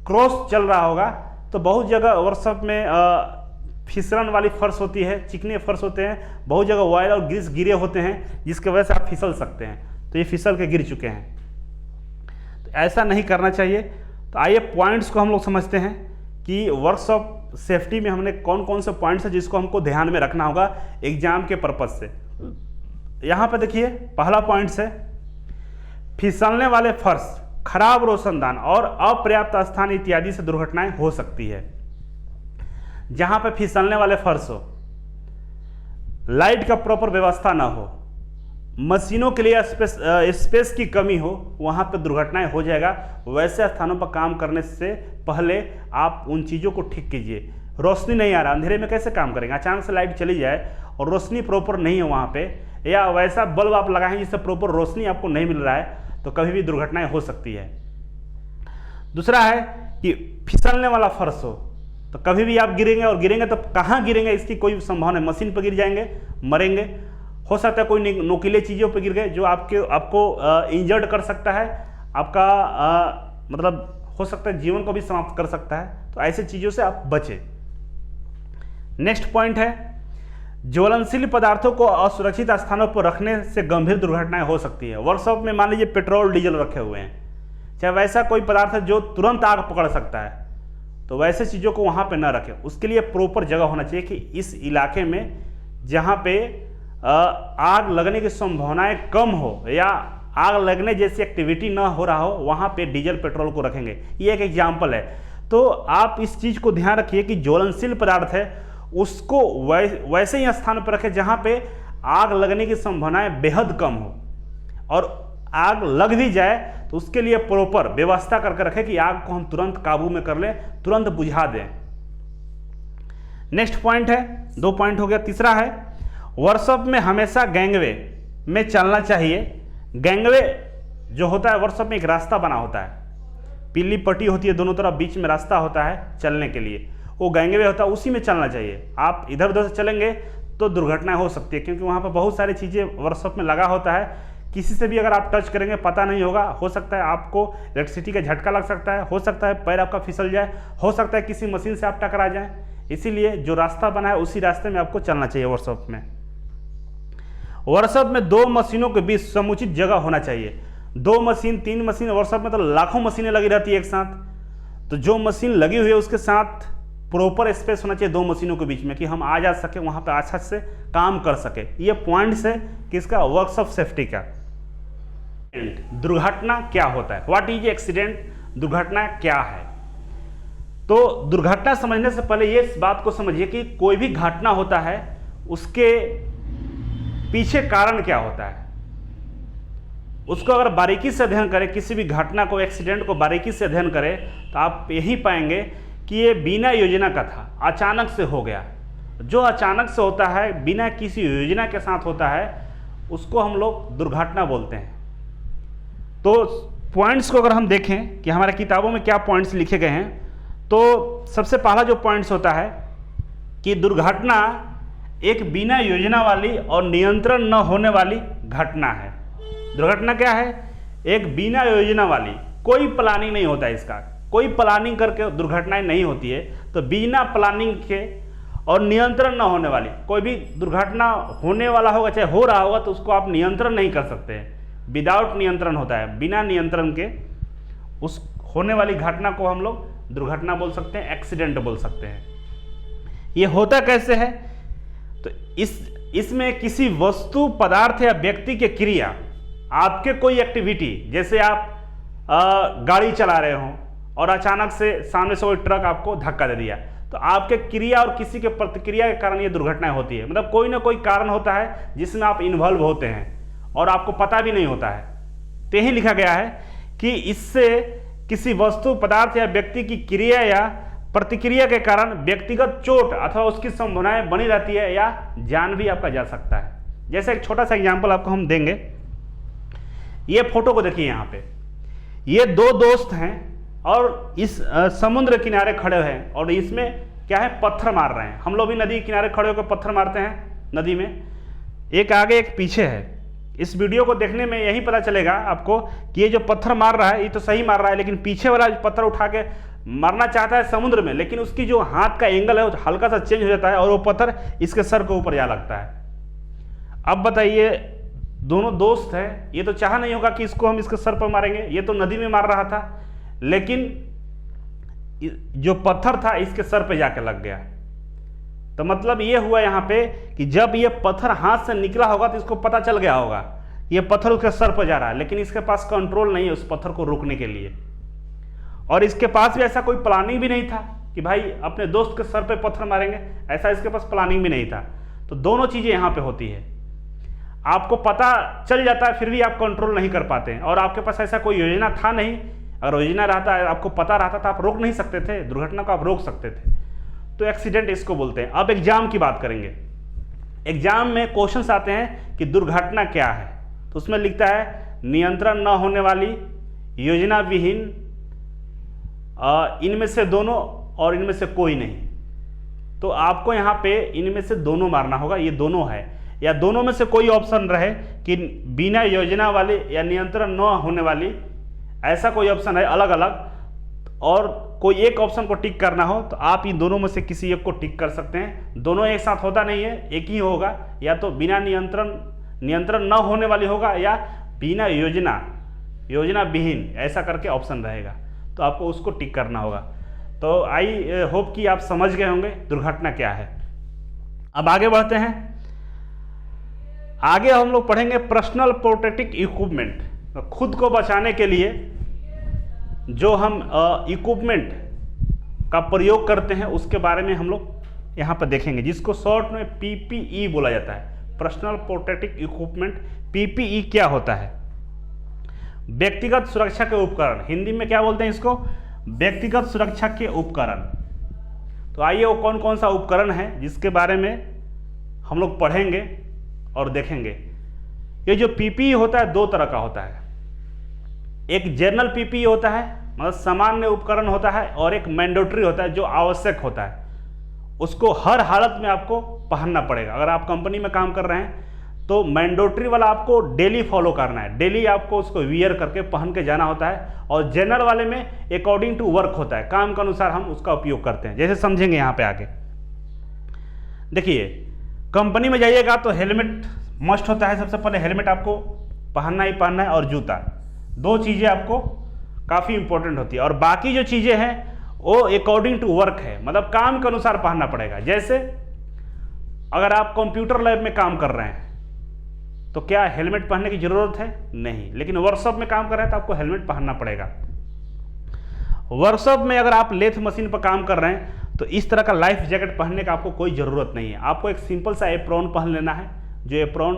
क्रॉस चल रहा होगा। तो बहुत जगह वर्कशॉप में फिसलन वाली फर्श होती है, चिकने फर्श होते हैं, बहुत जगह ऑयल और ग्रीस गिरे होते हैं, जिसकी वजह से आप फिसल सकते हैं। तो ये फिसल के गिर चुके हैं, तो ऐसा नहीं करना चाहिए। तो आइए पॉइंट्स को हम लोग समझते हैं कि वर्कशॉप सेफ्टी में हमने कौन कौन से पॉइंट्स है जिसको हमको ध्यान में रखना होगा एग्जाम के पर्पज से। यहाँ पर देखिए पहला पॉइंट है फिसलने वाले फर्श, खराब रोशनदान और अपर्याप्त स्थान इत्यादि से दुर्घटनाएं हो सकती है। जहां पे फिसलने वाले फर्श हो, लाइट का प्रॉपर व्यवस्था ना हो, मशीनों के लिए स्पेस की कमी हो, वहां पे दुर्घटनाएं हो जाएगा। वैसे स्थानों पर काम करने से पहले आप उन चीज़ों को ठीक कीजिए। रोशनी नहीं आ रहा, अंधेरे में कैसे काम करेंगे? अचानक से लाइट चली जाए और रोशनी प्रॉपर नहीं है वहाँ पे, या वैसा बल्ब आप लगाएं जिससे प्रॉपर रोशनी आपको नहीं मिल रहा है, तो कभी भी दुर्घटनाएं हो सकती है। दूसरा है कि फिसलने वाला फर्श हो, तो कभी भी आप गिरेंगे, और गिरेंगे तो कहाँ गिरेंगे इसकी कोई संभावना है। मशीन पर गिर जाएंगे, मरेंगे। हो सकता है कोई नोकीले चीज़ों पर गिर गए जो आपको इंजर्ड कर सकता है, आपका मतलब हो सकता है जीवन को भी समाप्त कर सकता है। तो ऐसे चीज़ों से आप बचें। नेक्स्ट पॉइंट है ज्वलनशील पदार्थों को असुरक्षित स्थानों पर रखने से गंभीर दुर्घटनाएं हो सकती है। वर्कशॉप में मान लीजिए पेट्रोल डीजल रखे हुए हैं, चाहे वैसा कोई पदार्थ है जो तुरंत आग पकड़ सकता है, तो वैसे चीज़ों को वहाँ पे ना रखें। उसके लिए प्रॉपर जगह होना चाहिए कि इस इलाके में जहाँ पे आग लगने की संभावनाएं कम हो या आग लगने जैसी एक्टिविटी ना हो रहा हो, वहाँ पे डीजल पेट्रोल को रखेंगे। ये एक एग्जाम्पल है। तो आप इस चीज़ को ध्यान रखिए कि ज्वलनशील पदार्थ है उसको वैसे ही स्थान पर रखें जहाँ पे आग लगने की संभावनाएं बेहद कम हो, और आग लग भी जाए तो उसके लिए प्रॉपर व्यवस्था करके रखें कि आग को हम तुरंत काबू में कर लें, तुरंत बुझा दें। नेक्स्ट पॉइंट है, 2 पॉइंट हो गया। तीसरा है वर्कशॉप में हमेशा गैंगवे में चलना चाहिए। गैंगवे जो होता है वर्कशॉप में एक रास्ता बना होता है, पीली पट्टी होती है दोनों तरफ, बीच में रास्ता होता है चलने के लिए, वो गैंगवे होता है, उसी में चलना चाहिए। आप इधर उधर से चलेंगे तो दुर्घटना हो सकती है, क्योंकि वहाँ पर बहुत सारी चीज़ें वर्कशॉप में लगा होता है। किसी से भी अगर आप टच करेंगे पता नहीं होगा, हो सकता है आपको इलेक्ट्रिसिटी का झटका लग सकता है, हो सकता है पैर आपका फिसल जाए, हो सकता है किसी मशीन से आप टकरा जाएं। इसीलिए जो रास्ता बना है उसी रास्ते में आपको चलना चाहिए वर्कशॉप में। वर्कशॉप में 2 मशीनों के बीच समुचित जगह होना चाहिए। 2 मशीन 3 मशीन, वर्कशॉप में तो लाखों मशीनें लगी रहती है एक साथ, तो जो मशीन लगी हुई है उसके साथ प्रॉपर स्पेस होना चाहिए 2 मशीनों के बीच में, कि हम आ जा सके वहाँ पे अच्छा से काम कर सके। ये पॉइंट्स है किसका? वर्कशॉप सेफ्टी का। दुर्घटना क्या होता है? What is accident? दुर्घटना क्या है? तो दुर्घटना समझने से पहले ये इस बात को समझिए कि कोई भी घटना होता है उसके पीछे कारण क्या होता है, उसको अगर बारीकी से अध्ययन करें, किसी भी घटना को, एक्सीडेंट को बारीकी से अध्ययन करें, तो आप यही पाएंगे कि ये बिना योजना का था, अचानक से हो गया। जो अचानक से होता है, बिना किसी योजना के साथ होता है, उसको हम लोग दुर्घटना बोलते हैं। तो पॉइंट्स को अगर हम देखें कि हमारे किताबों में क्या पॉइंट्स लिखे गए हैं, तो सबसे पहला जो पॉइंट्स होता है कि दुर्घटना एक बिना योजना वाली और नियंत्रण न होने वाली घटना है। दुर्घटना क्या है? एक बिना योजना वाली, कोई प्लानिंग नहीं होता है इसका, कोई प्लानिंग करके दुर्घटनाएं नहीं होती है। तो बिना प्लानिंग के और नियंत्रण न होने वाली, कोई भी दुर्घटना होने वाला होगा, चाहे हो रहा होगा, तो उसको आप नियंत्रण नहीं कर सकते हैं। विदाउट नियंत्रण होता है, बिना नियंत्रण के उस होने वाली घटना को हम लोग दुर्घटना बोल सकते हैं, एक्सीडेंट बोल सकते हैं। ये होता कैसे है? तो इसमें किसी वस्तु, पदार्थ या व्यक्ति के क्रिया, आपके कोई एक्टिविटी, जैसे आप गाड़ी चला रहे हो और अचानक से सामने से कोई ट्रक आपको धक्का दे दिया, तो आपके क्रिया और किसी के प्रतिक्रिया के कारण ये दुर्घटनाएं होती है। मतलब कोई ना कोई कारण होता है जिसमें आप इन्वॉल्व होते हैं और आपको पता भी नहीं होता है। तो यही लिखा गया है कि इससे किसी वस्तु, पदार्थ या व्यक्ति की क्रिया या प्रतिक्रिया के कारण व्यक्तिगत चोट अथवा उसकी संभावनाएं बनी रहती है या जान भी आपका जा सकता है। जैसे एक छोटा सा एग्जाम्पल आपको हम देंगे। ये फोटो को देखिए, यहाँ पे ये दो दोस्त हैं और इस समुद्र किनारे खड़े हैं और इसमें क्या है, पत्थर मार रहे हैं। हम लोग भी नदी किनारे खड़े होकर पत्थर मारते हैं नदी में, एक आगे एक पीछे है। इस वीडियो को देखने में यही पता चलेगा आपको कि ये जो पत्थर मार रहा है ये तो सही मार रहा है, लेकिन पीछे वाला पत्थर उठा के मारना चाहता है समुद्र में, लेकिन उसकी जो हाथ का एंगल है वो हल्का सा चेंज हो जाता है और वो पत्थर इसके सर के ऊपर जा लगता है। अब बताइए, दोनों दोस्त हैं, ये तो चाह नहीं होगा कि इसको हम इसके सर पर मारेंगे, ये तो नदी में मार रहा था, लेकिन जो पत्थर था इसके सर पे जाके लग गया। तो मतलब ये हुआ यहाँ पे कि जब ये पत्थर हाथ से निकला होगा तो इसको पता चल गया होगा ये पत्थर उसके सर पर जा रहा है, लेकिन इसके पास कंट्रोल नहीं है उस पत्थर को रोकने के लिए। और इसके पास भी ऐसा कोई प्लानिंग भी नहीं था कि भाई अपने दोस्त के सर पे पत्थर मारेंगे, ऐसा इसके पास प्लानिंग भी नहीं था। तो दोनों चीजें यहाँ पे होती है, आपको पता चल जाता है फिर भी आप कंट्रोल नहीं कर पाते हैं, और आपके पास ऐसा कोई योजना था नहीं। अगर योजना रहता है, आपको पता रहता तो आप रोक नहीं सकते थे, दुर्घटना को आप रोक सकते थे। तो एक्सीडेंट इसको बोलते हैं। अब एग्जाम की बात करेंगे। एग्जाम में क्वेश्चंस आते हैं कि दुर्घटना क्या है, तो उसमें लिखता है नियंत्रण न होने वाली, योजना विहीन, इनमें से दोनों और इनमें से कोई नहीं। तो आपको यहाँ पे इनमें से दोनों मारना होगा, ये दोनों है, या दोनों में से कोई ऑप्शन रहे कि बिना योजना वाली या नियंत्रण न होने वाली, ऐसा कोई ऑप्शन है अलग अलग, और कोई एक ऑप्शन को टिक करना हो तो आप इन दोनों में से किसी एक को टिक कर सकते हैं। दोनों एक साथ होता नहीं है, एक ही होगा, या तो बिना नियंत्रण न होने वाली होगा या बिना योजना विहीन, ऐसा करके ऑप्शन रहेगा, तो आपको उसको टिक करना होगा। तो आई होप कि आप समझ गए होंगे दुर्घटना क्या है। अब आगे बढ़ते हैं। आगे हम लोग पढ़ेंगे पर्सनल प्रोटेक्टिव इक्विपमेंट, खुद को बचाने के लिए जो हम इक्विपमेंट का प्रयोग करते हैं उसके बारे में हम लोग यहाँ पर देखेंगे, जिसको शॉर्ट में पीपीई बोला जाता है। पर्सनल प्रोटेक्टिव इक्विपमेंट, पीपीई क्या होता है? व्यक्तिगत सुरक्षा के उपकरण, हिंदी में क्या बोलते हैं इसको? व्यक्तिगत सुरक्षा के उपकरण। तो आइए वो कौन कौन सा उपकरण है जिसके बारे में हम लोग पढ़ेंगे और देखेंगे। ये जो पीपीई होता है दो तरह का होता है, एक जनरल पीपीई होता है मतलब सामान्य उपकरण होता है, और एक मैंडेटरी होता है जो आवश्यक होता है, उसको हर हालत में आपको पहनना पड़ेगा। अगर आप कंपनी में काम कर रहे हैं तो मैंडेटरी वाला आपको डेली फॉलो करना है, डेली आपको उसको वियर करके पहन के जाना होता है। और जनरल वाले में अकॉर्डिंग टू वर्क होता है, काम के अनुसार हम उसका उपयोग करते हैं, जैसे समझेंगे यहाँ पे आगे। देखिए कंपनी में जाइएगा तो हेलमेट मस्ट होता है, सबसे पहले हेलमेट आपको पहनना ही पहनना है, और जूता, दो चीज़ें आपको काफ़ी इंपॉर्टेंट होती है। और बाकी जो चीज़ें हैं वो अकॉर्डिंग टू वर्क है, मतलब काम के अनुसार पहनना पड़ेगा। जैसे अगर आप कंप्यूटर लैब में काम कर रहे हैं तो क्या हेलमेट पहनने की ज़रूरत है? नहीं, लेकिन वर्कशॉप में काम कर रहे हैं तो आपको हेलमेट पहनना पड़ेगा। वर्कशॉप में अगर आप लेथ मशीन पर काम कर रहे हैं तो इस तरह का लाइफ जैकेट पहनने का आपको कोई ज़रूरत नहीं है। आपको एक सिंपल सा एप्रॉन पहन लेना है, जो एप्रॉन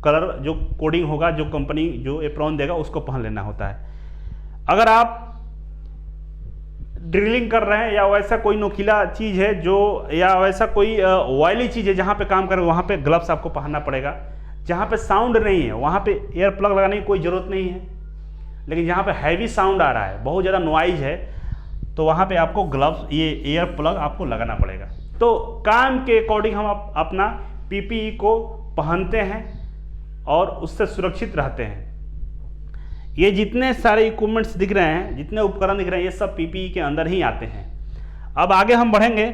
कलर जो कोडिंग होगा, जो कंपनी जो एप्रॉन देगा उसको पहन लेना होता है। अगर आप ड्रिलिंग कर रहे हैं या वैसा कोई नोकीला चीज़ है जो, या वैसा कोई ऑयली चीज़ है जहाँ पे काम कर रहे हैं, वहाँ पे ग्लव्स आपको पहनना पड़ेगा। जहाँ पे साउंड नहीं है वहाँ पे एयर प्लग लगाने की कोई ज़रूरत नहीं है, लेकिन जहाँ पे हैवी साउंड आ रहा है, बहुत ज़्यादा नॉइज है, तो वहाँ पे आपको ग्लव्स, ये एयर प्लग आपको लगाना पड़ेगा। तो काम के अकॉर्डिंग हम अपना पीपीई को पहनते हैं और उससे सुरक्षित रहते हैं। ये जितने सारे इक्विपमेंट्स दिख रहे हैं, जितने उपकरण दिख रहे हैं, ये सब पीपीई के अंदर ही आते हैं। अब आगे हम बढ़ेंगे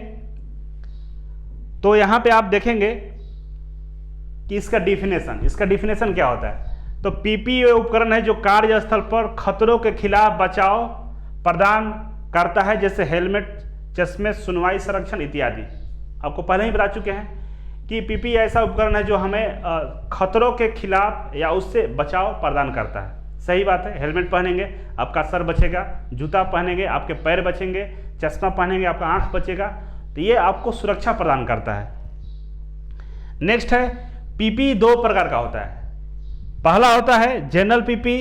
तो यहाँ पे आप देखेंगे कि इसका डिफिनेशन क्या होता है। तो पीपीई उपकरण है जो कार्यस्थल पर खतरों के खिलाफ बचाव प्रदान करता है, जैसे हेलमेट, चश्मे, सुनवाई संरक्षण इत्यादि। आपको पहले ही बता चुके हैं कि पीपीई ऐसा उपकरण है जो हमें खतरों के खिलाफ या उससे बचाव प्रदान करता है, सही बात है, हेलमेट पहनेंगे आपका सर बचेगा, जूता पहनेंगे आपके पैर बचेंगे, चश्मा पहनेंगे आपका आंख बचेगा, तो ये आपको सुरक्षा प्रदान करता है। नेक्स्ट है पीपी 2 प्रकार का होता है। पहला होता है जनरल पीपी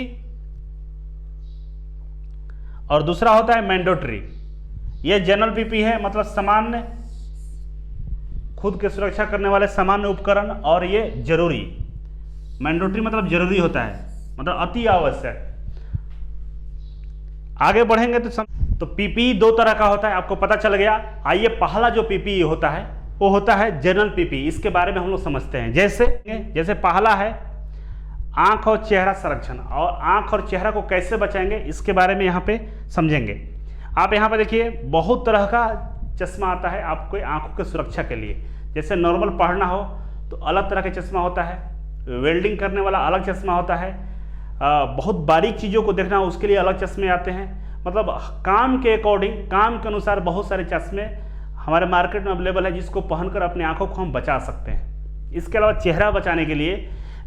और दूसरा होता है मैंडेटरी। ये जनरल पीपी है, मतलब सामान्य, खुद की सुरक्षा करने वाले सामान्य उपकरण, और ये जरूरी। मैंडेटरी मतलब जरूरी होता है, मतलब अति आवश्यक। आगे बढ़ेंगे तो पीपी 2 तरह का होता है, आपको पता चल गया। आइए पहला जो पीपी होता है वो होता है जनरल पीपी। इसके बारे में हम लोग समझते हैं। जैसे पहला है आंख और चेहरा संरक्षण, और आंख और चेहरा को कैसे बचाएंगे इसके बारे में यहाँ पे समझेंगे। आप यहाँ पे देखिए बहुत तरह का चश्मा आता है आपको आंखों की सुरक्षा के लिए। जैसे नॉर्मल पढ़ना हो तो अलग तरह का चश्मा होता है, वेल्डिंग करने वाला अलग चश्मा होता है, बहुत बारीक चीज़ों को देखना हो उसके लिए अलग चश्मे आते हैं। मतलब काम के अकॉर्डिंग, काम के अनुसार बहुत सारे चश्मे हमारे मार्केट में अवेलेबल है जिसको पहनकर अपनी आंखों को हम बचा सकते हैं। इसके अलावा चेहरा बचाने के लिए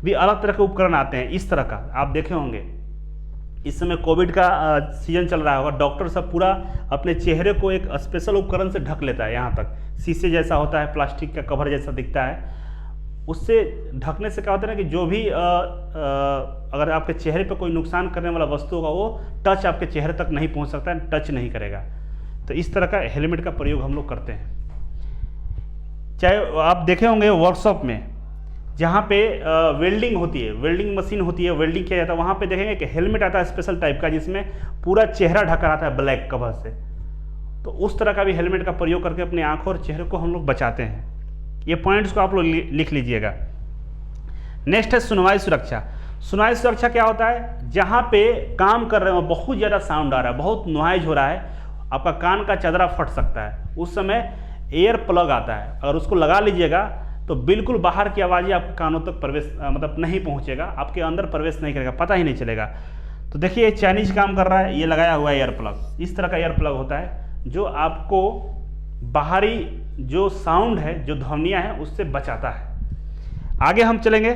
भी अलग तरह के उपकरण आते हैं। इस तरह का आप देखे होंगे, इस समय कोविड का सीजन चल रहा होगा, डॉक्टर सब पूरा अपने चेहरे को एक स्पेशल उपकरण से ढक लेता है, यहाँ तक शीशे जैसा होता है, प्लास्टिक का कवर जैसा दिखता है। उससे ढकने से क्या होता है ना कि जो भी अगर आपके चेहरे पे कोई नुकसान करने वाला वस्तु होगा वो टच आपके चेहरे तक नहीं पहुँच सकता है, टच नहीं करेगा। तो इस तरह का हेलमेट का प्रयोग हम लोग करते हैं। चाहे आप देखे होंगे वर्कशॉप में जहाँ पे वेल्डिंग होती है, वेल्डिंग मशीन होती है, वेल्डिंग किया जाता है, वहाँ पे देखेंगे कि हेलमेट आता है स्पेशल टाइप का जिसमें पूरा चेहरा ढका रहता है ब्लैक कवर से। तो उस तरह का भी हेलमेट का प्रयोग करके अपनी आंखों और चेहरे को हम लोग बचाते हैं। ये पॉइंट्स को आप लोग लिख लीजिएगा। नेक्स्ट है सुनवाई सुरक्षा। सुनवाई सुरक्षा क्या होता है? जहाँ पे काम कर रहे हो बहुत ज़्यादा साउंड आ रहा है, बहुत नॉइज हो रहा है, आपका कान का चदरा फट सकता है, उस समय एयर प्लग आता है, अगर उसको लगा लीजिएगा तो बिल्कुल बाहर की आवाज़ आपके कानों तक प्रवेश मतलब नहीं पहुंचेगा, आपके अंदर प्रवेश नहीं करेगा, पता ही नहीं चलेगा। तो देखिए ये चाइनीज काम कर रहा है, ये लगाया हुआ है एयर प्लग। इस तरह का एयर प्लग होता है जो आपको बाहरी जो साउंड है, जो ध्वनियाँ हैं, उससे बचाता है। आगे हम चलेंगे।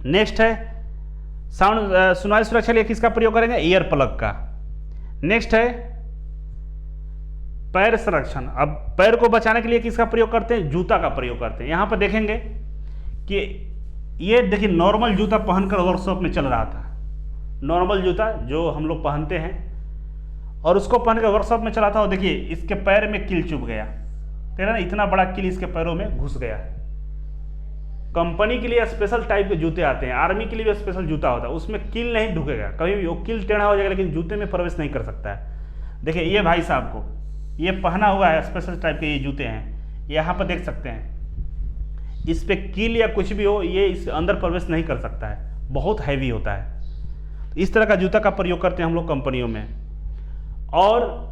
नेक्स्ट है साउंड सुनवाई सुरक्षा के लिए किसका प्रयोग करेंगे? ईयर प्लग का। नेक्स्ट है पैर संरक्षण। अब पैर को बचाने के लिए किसका प्रयोग करते हैं? जूता का प्रयोग करते हैं। यहाँ पर देखेंगे कि ये देखिए नॉर्मल जूता पहनकर वर्कशॉप में चल रहा था, नॉर्मल जूता जो हम लोग पहनते हैं, और उसको पहनकर वर्कशॉप में चला था, और देखिए इसके पैर में कील चुभ गया, तेरा ना इतना बड़ा कील इसके पैरों में घुस गया। कंपनी के लिए स्पेशल टाइप के जूते आते हैं, आर्मी के लिए भी स्पेशल जूता होता है, उसमें कील नहीं ढुकेगा कभी भी, वो कील टेढ़ा हो जाएगा लेकिन जूते में प्रवेश नहीं कर सकता है। देखिए ये भाई साहब को ये पहना हुआ है, स्पेशल टाइप के ये जूते हैं, यहाँ पर देख सकते हैं, इस पे कील या कुछ भी हो ये इस अंदर प्रवेश नहीं कर सकता है, बहुत हैवी होता है। इस तरह का जूता का प्रयोग करते हैं हम लोग कंपनियों में। और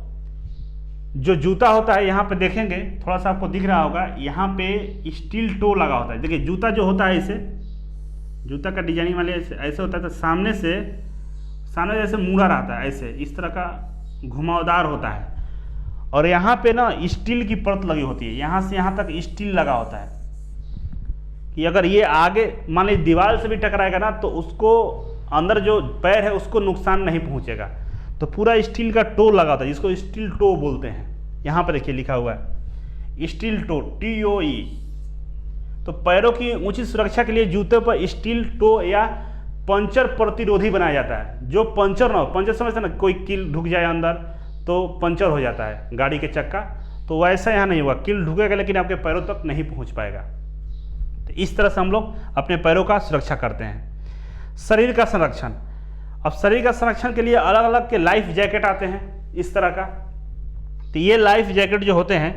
जो जूता होता है यहाँ पे देखेंगे, थोड़ा सा आपको दिख रहा होगा, यहाँ पे स्टील टो लगा होता है। देखिए जूता जो होता है इसे, जूता का डिजाइनिंग वाले ऐसे होता है, तो सामने जैसे मुड़ा रहता है, ऐसे इस तरह का घुमावदार होता है, और यहाँ पे ना स्टील की परत लगी होती है, यहाँ से यहाँ तक स्टील लगा होता है कि अगर ये आगे मान लीजिए दीवार से भी टकराएगा ना तो उसको अंदर जो पैर है उसको नुकसान नहीं पहुँचेगा। तो पूरा स्टील का टो लगा होता है जिसको स्टील टो बोलते हैं। यहाँ पर देखिए लिखा हुआ है स्टील टो, TOE। तो पैरों की ऊंची सुरक्षा के लिए जूते पर स्टील टो या पंचर प्रतिरोधी बनाया जाता है, जो पंचर ना हो। पंचर समझते ना, कोई कील ढुक जाए अंदर तो पंचर हो जाता है गाड़ी के चक्का, तो वैसा यहाँ नहीं हुआ, कील ढुकेगा लेकिन आपके पैरों तक नहीं पहुँच पाएगा। तो इस तरह से हम लोग अपने पैरों का सुरक्षा करते हैं। शरीर का संरक्षण। अब शरीर का संरक्षण के लिए अलग अलग के लाइफ जैकेट आते हैं इस तरह का। तो ये लाइफ जैकेट जो होते हैं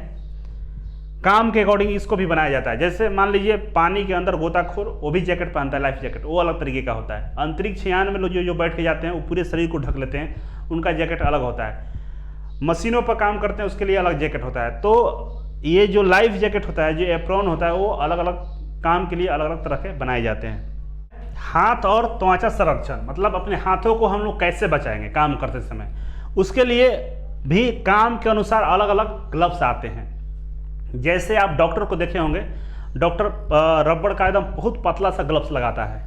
काम के अकॉर्डिंग इसको भी बनाया जाता है। जैसे मान लीजिए पानी के अंदर गोताखोर वो भी जैकेट पहनता है, लाइफ जैकेट, वो अलग तरीके का होता है। अंतरिक्ष यान में लोग जो बैठ के जाते हैं वो पूरे शरीर को ढक लेते हैं, उनका जैकेट अलग होता है। मशीनों पर काम करते हैं उसके लिए अलग जैकेट होता है। तो ये जो लाइफ जैकेट होता है, जो एप्रॉन होता है, वो अलग अलग काम के लिए अलग अलग तरह के बनाए जाते हैं। हाथ और त्वचा संरक्षण, मतलब अपने हाथों को हम लोग कैसे बचाएंगे काम करते समय, उसके लिए भी काम के अनुसार अलग अलग ग्लव्स आते हैं। जैसे आप डॉक्टर को देखे होंगे, डॉक्टर रबड़ का एकदम बहुत पतला सा ग्लव्स लगाता है,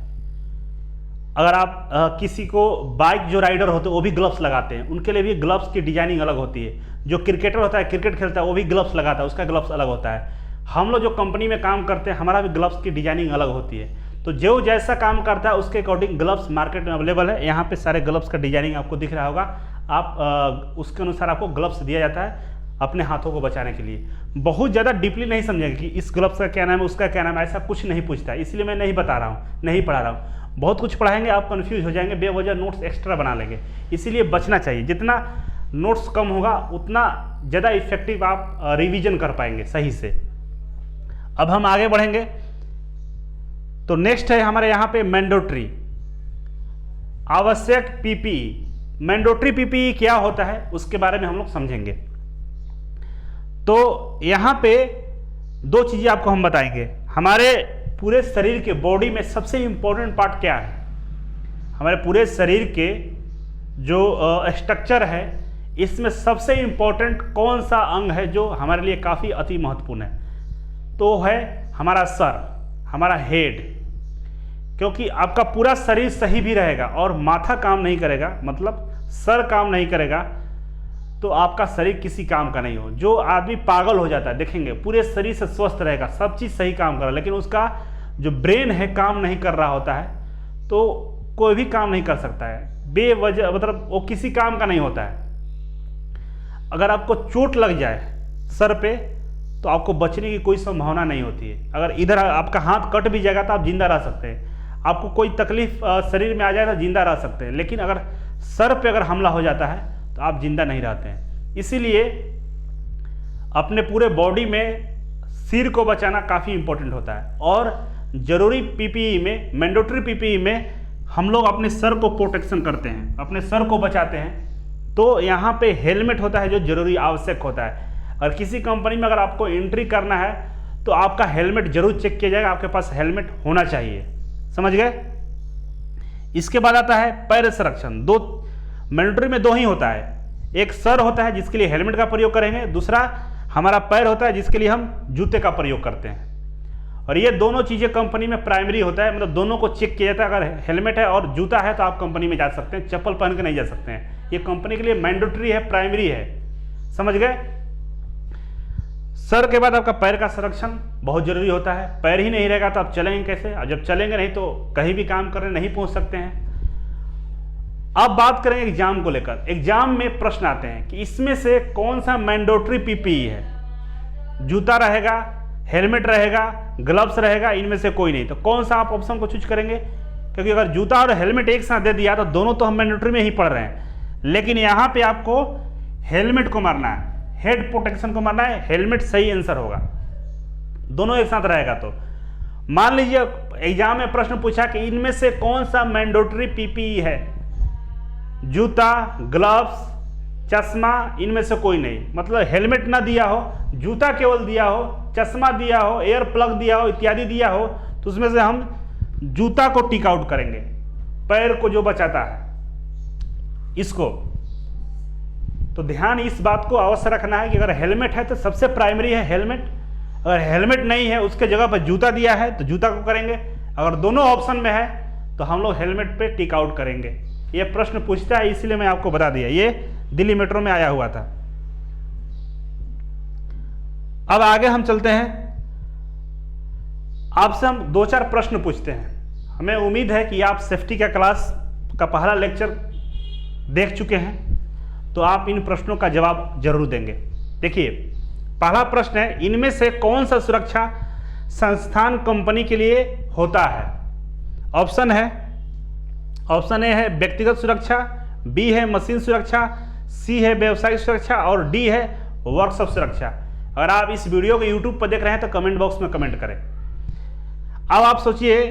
अगर आप किसी को बाइक जो राइडर होते हैं वो भी ग्लव्स लगाते हैं, उनके लिए भी ग्लव्स की डिजाइनिंग अलग होती है। जो क्रिकेटर होता है, क्रिकेट खेलता है, वो भी ग्लव्स लगाता है, उसका ग्लव्स अलग होता है। हम लोग जो कंपनी में काम करते हैं, हमारा भी ग्लव्स की डिजाइनिंग अलग होती है। तो जो जैसा काम करता है उसके अकॉर्डिंग ग्लव्स मार्केट में अवेलेबल है। यहाँ पे सारे ग्लव्स का डिजाइनिंग आपको दिख रहा होगा। आप उसके अनुसार आपको ग्लव्स दिया जाता है अपने हाथों को बचाने के लिए। बहुत ज़्यादा डीपली नहीं समझेंगे कि इस ग्लव्स का क्या नाम है, उसका क्या नाम है, ऐसा कुछ नहीं पूछता है, इसलिए मैं नहीं बता रहा हूँ, नहीं पढ़ा रहा हूँ। बहुत कुछ पढ़ाएंगे, आप कंफ्यूज हो जाएंगे, बेवजह नोट्स एक्स्ट्रा बना लेंगे। इसीलिए बचना चाहिए। जितना नोट्स कम होगा उतना ज़्यादा इफेक्टिव आप रिवीजन कर पाएंगे सही से। अब हम आगे बढ़ेंगे तो नेक्स्ट है हमारे यहाँ पे मैंडेटरी आवश्यक पीपीई। मैंडेटरी पीपीई क्या होता है उसके बारे में हम लोग समझेंगे। तो यहाँ पे दो चीज़ें आपको हम बताएंगे। हमारे पूरे शरीर के बॉडी में सबसे इंपॉर्टेंट पार्ट क्या है? हमारे पूरे शरीर के जो स्ट्रक्चर है, इसमें सबसे इंपॉर्टेंट कौन सा अंग है जो हमारे लिए काफ़ी अति महत्वपूर्ण है? तो है हमारा सर, हमारा हेड। क्योंकि आपका पूरा शरीर सही भी रहेगा और माथा काम नहीं करेगा, मतलब सर काम नहीं करेगा, तो आपका शरीर किसी काम का नहीं हो। जो आदमी पागल हो जाता है, देखेंगे पूरे शरीर से स्वस्थ रहेगा, सब चीज़ सही काम कर रहा है, लेकिन उसका जो ब्रेन है काम नहीं कर रहा होता है, तो कोई भी काम नहीं कर सकता है बेवजह, मतलब वो किसी काम का नहीं होता है। अगर आपको चोट लग जाए सर पे तो आपको बचने की कोई संभावना नहीं होती है। अगर इधर आपका हाथ कट भी जाएगा तो आप जिंदा रह सकते हैं। आपको कोई तकलीफ शरीर में आ जाए तो जिंदा रह सकते हैं, लेकिन अगर सर पे अगर हमला हो जाता है तो आप जिंदा नहीं रहते हैं। इसीलिए अपने पूरे बॉडी में सिर को बचाना काफ़ी इंपॉर्टेंट होता है। और जरूरी पीपीई में, मैंडेटरी पीपीई में हम लोग अपने सर को प्रोटेक्शन करते हैं, अपने सर को बचाते हैं। तो यहाँ पे हेलमेट होता है जो जरूरी आवश्यक होता है। और किसी कंपनी में अगर आपको एंट्री करना है तो आपका हेलमेट जरूर चेक किया जाएगा, आपके पास हेलमेट होना चाहिए। समझ गए? इसके बाद आता है पैर संरक्षण। दो मैंडेटरी में दो ही होता है, एक सर होता है जिसके लिए हेलमेट का प्रयोग करेंगे, दूसरा हमारा पैर होता है जिसके लिए हम जूते का प्रयोग करते हैं। और ये दोनों चीज़ें कंपनी में प्राइमरी होता है, मतलब दोनों को चेक किया जाता है। अगर हेलमेट है और जूता है तो आप कंपनी में जा सकते हैं, चप्पल पहन के नहीं जा सकते हैं। ये कंपनी के लिए मैंडेटरी है, प्राइमरी है। समझ गए? सर के बाद आपका पैर का संरक्षण बहुत जरूरी होता है। पैर ही नहीं रहेगा तो आप चलेंगे कैसे? और जब चलेंगे नहीं तो कहीं भी काम करने नहीं पहुंच सकते हैं। अब बात करें एग्जाम को लेकर। एग्जाम में प्रश्न आते हैं कि इसमें से कौन सा मैंडेटरी पीपीई है? जूता रहेगा, हेलमेट रहेगा, ग्लव्स रहेगा, इनमें से कोई नहीं। तो कौन सा आप ऑप्शन को चूज करेंगे? क्योंकि अगर जूता और हेलमेट एक साथ दे दिया तो दोनों तो हम मैंडेटरी में ही पढ़ रहे हैं, लेकिन यहाँ पे आपको हेलमेट को मारना है, हेड प्रोटेक्शन को मारना है। हेलमेट सही आंसर होगा, दोनों एक साथ रहेगा। तो मान लीजिए एग्जाम में प्रश्न पूछा कि इनमें से कौन सा मैंडेटरी पीपीई है? जूता, ग्लव्स, चश्मा, इनमें से कोई नहीं। मतलब हेलमेट ना दिया हो, जूता केवल दिया हो, चश्मा दिया हो, एयर प्लग दिया हो, इत्यादि दिया हो, तो उसमें से हम जूता को टिक आउट करेंगे, पैर को जो बचाता है इसको। तो ध्यान इस बात को अवश्य रखना है कि अगर हेलमेट है तो सबसे प्राइमरी है हेलमेट। अगर हेलमेट नहीं है उसके जगह पर जूता दिया है तो जूता को करेंगे। अगर दोनों ऑप्शन में है तो हम लोग हेलमेट पे टिक आउट करेंगे। ये प्रश्न पूछता है, इसलिए मैं आपको बता दिया, ये दिल्ली मेट्रो में आया हुआ था। अब आगे हम चलते हैं, आपसे हम दो चार प्रश्न पूछते हैं। हमें उम्मीद है कि आप सेफ्टी का क्लास का पहला लेक्चर देख चुके हैं, तो आप इन प्रश्नों का जवाब जरूर देंगे। देखिए पहला प्रश्न है, इनमें से कौन सा सुरक्षा संस्थान कंपनी के लिए होता है? ऑप्शन ए है व्यक्तिगत सुरक्षा, बी है मशीन सुरक्षा, सी है व्यवसायिक सुरक्षा और डी है वर्कशॉप सुरक्षा। अगर आप इस वीडियो को यूट्यूब पर देख रहे हैं तो कमेंट बॉक्स में कमेंट करें। अब आप सोचिए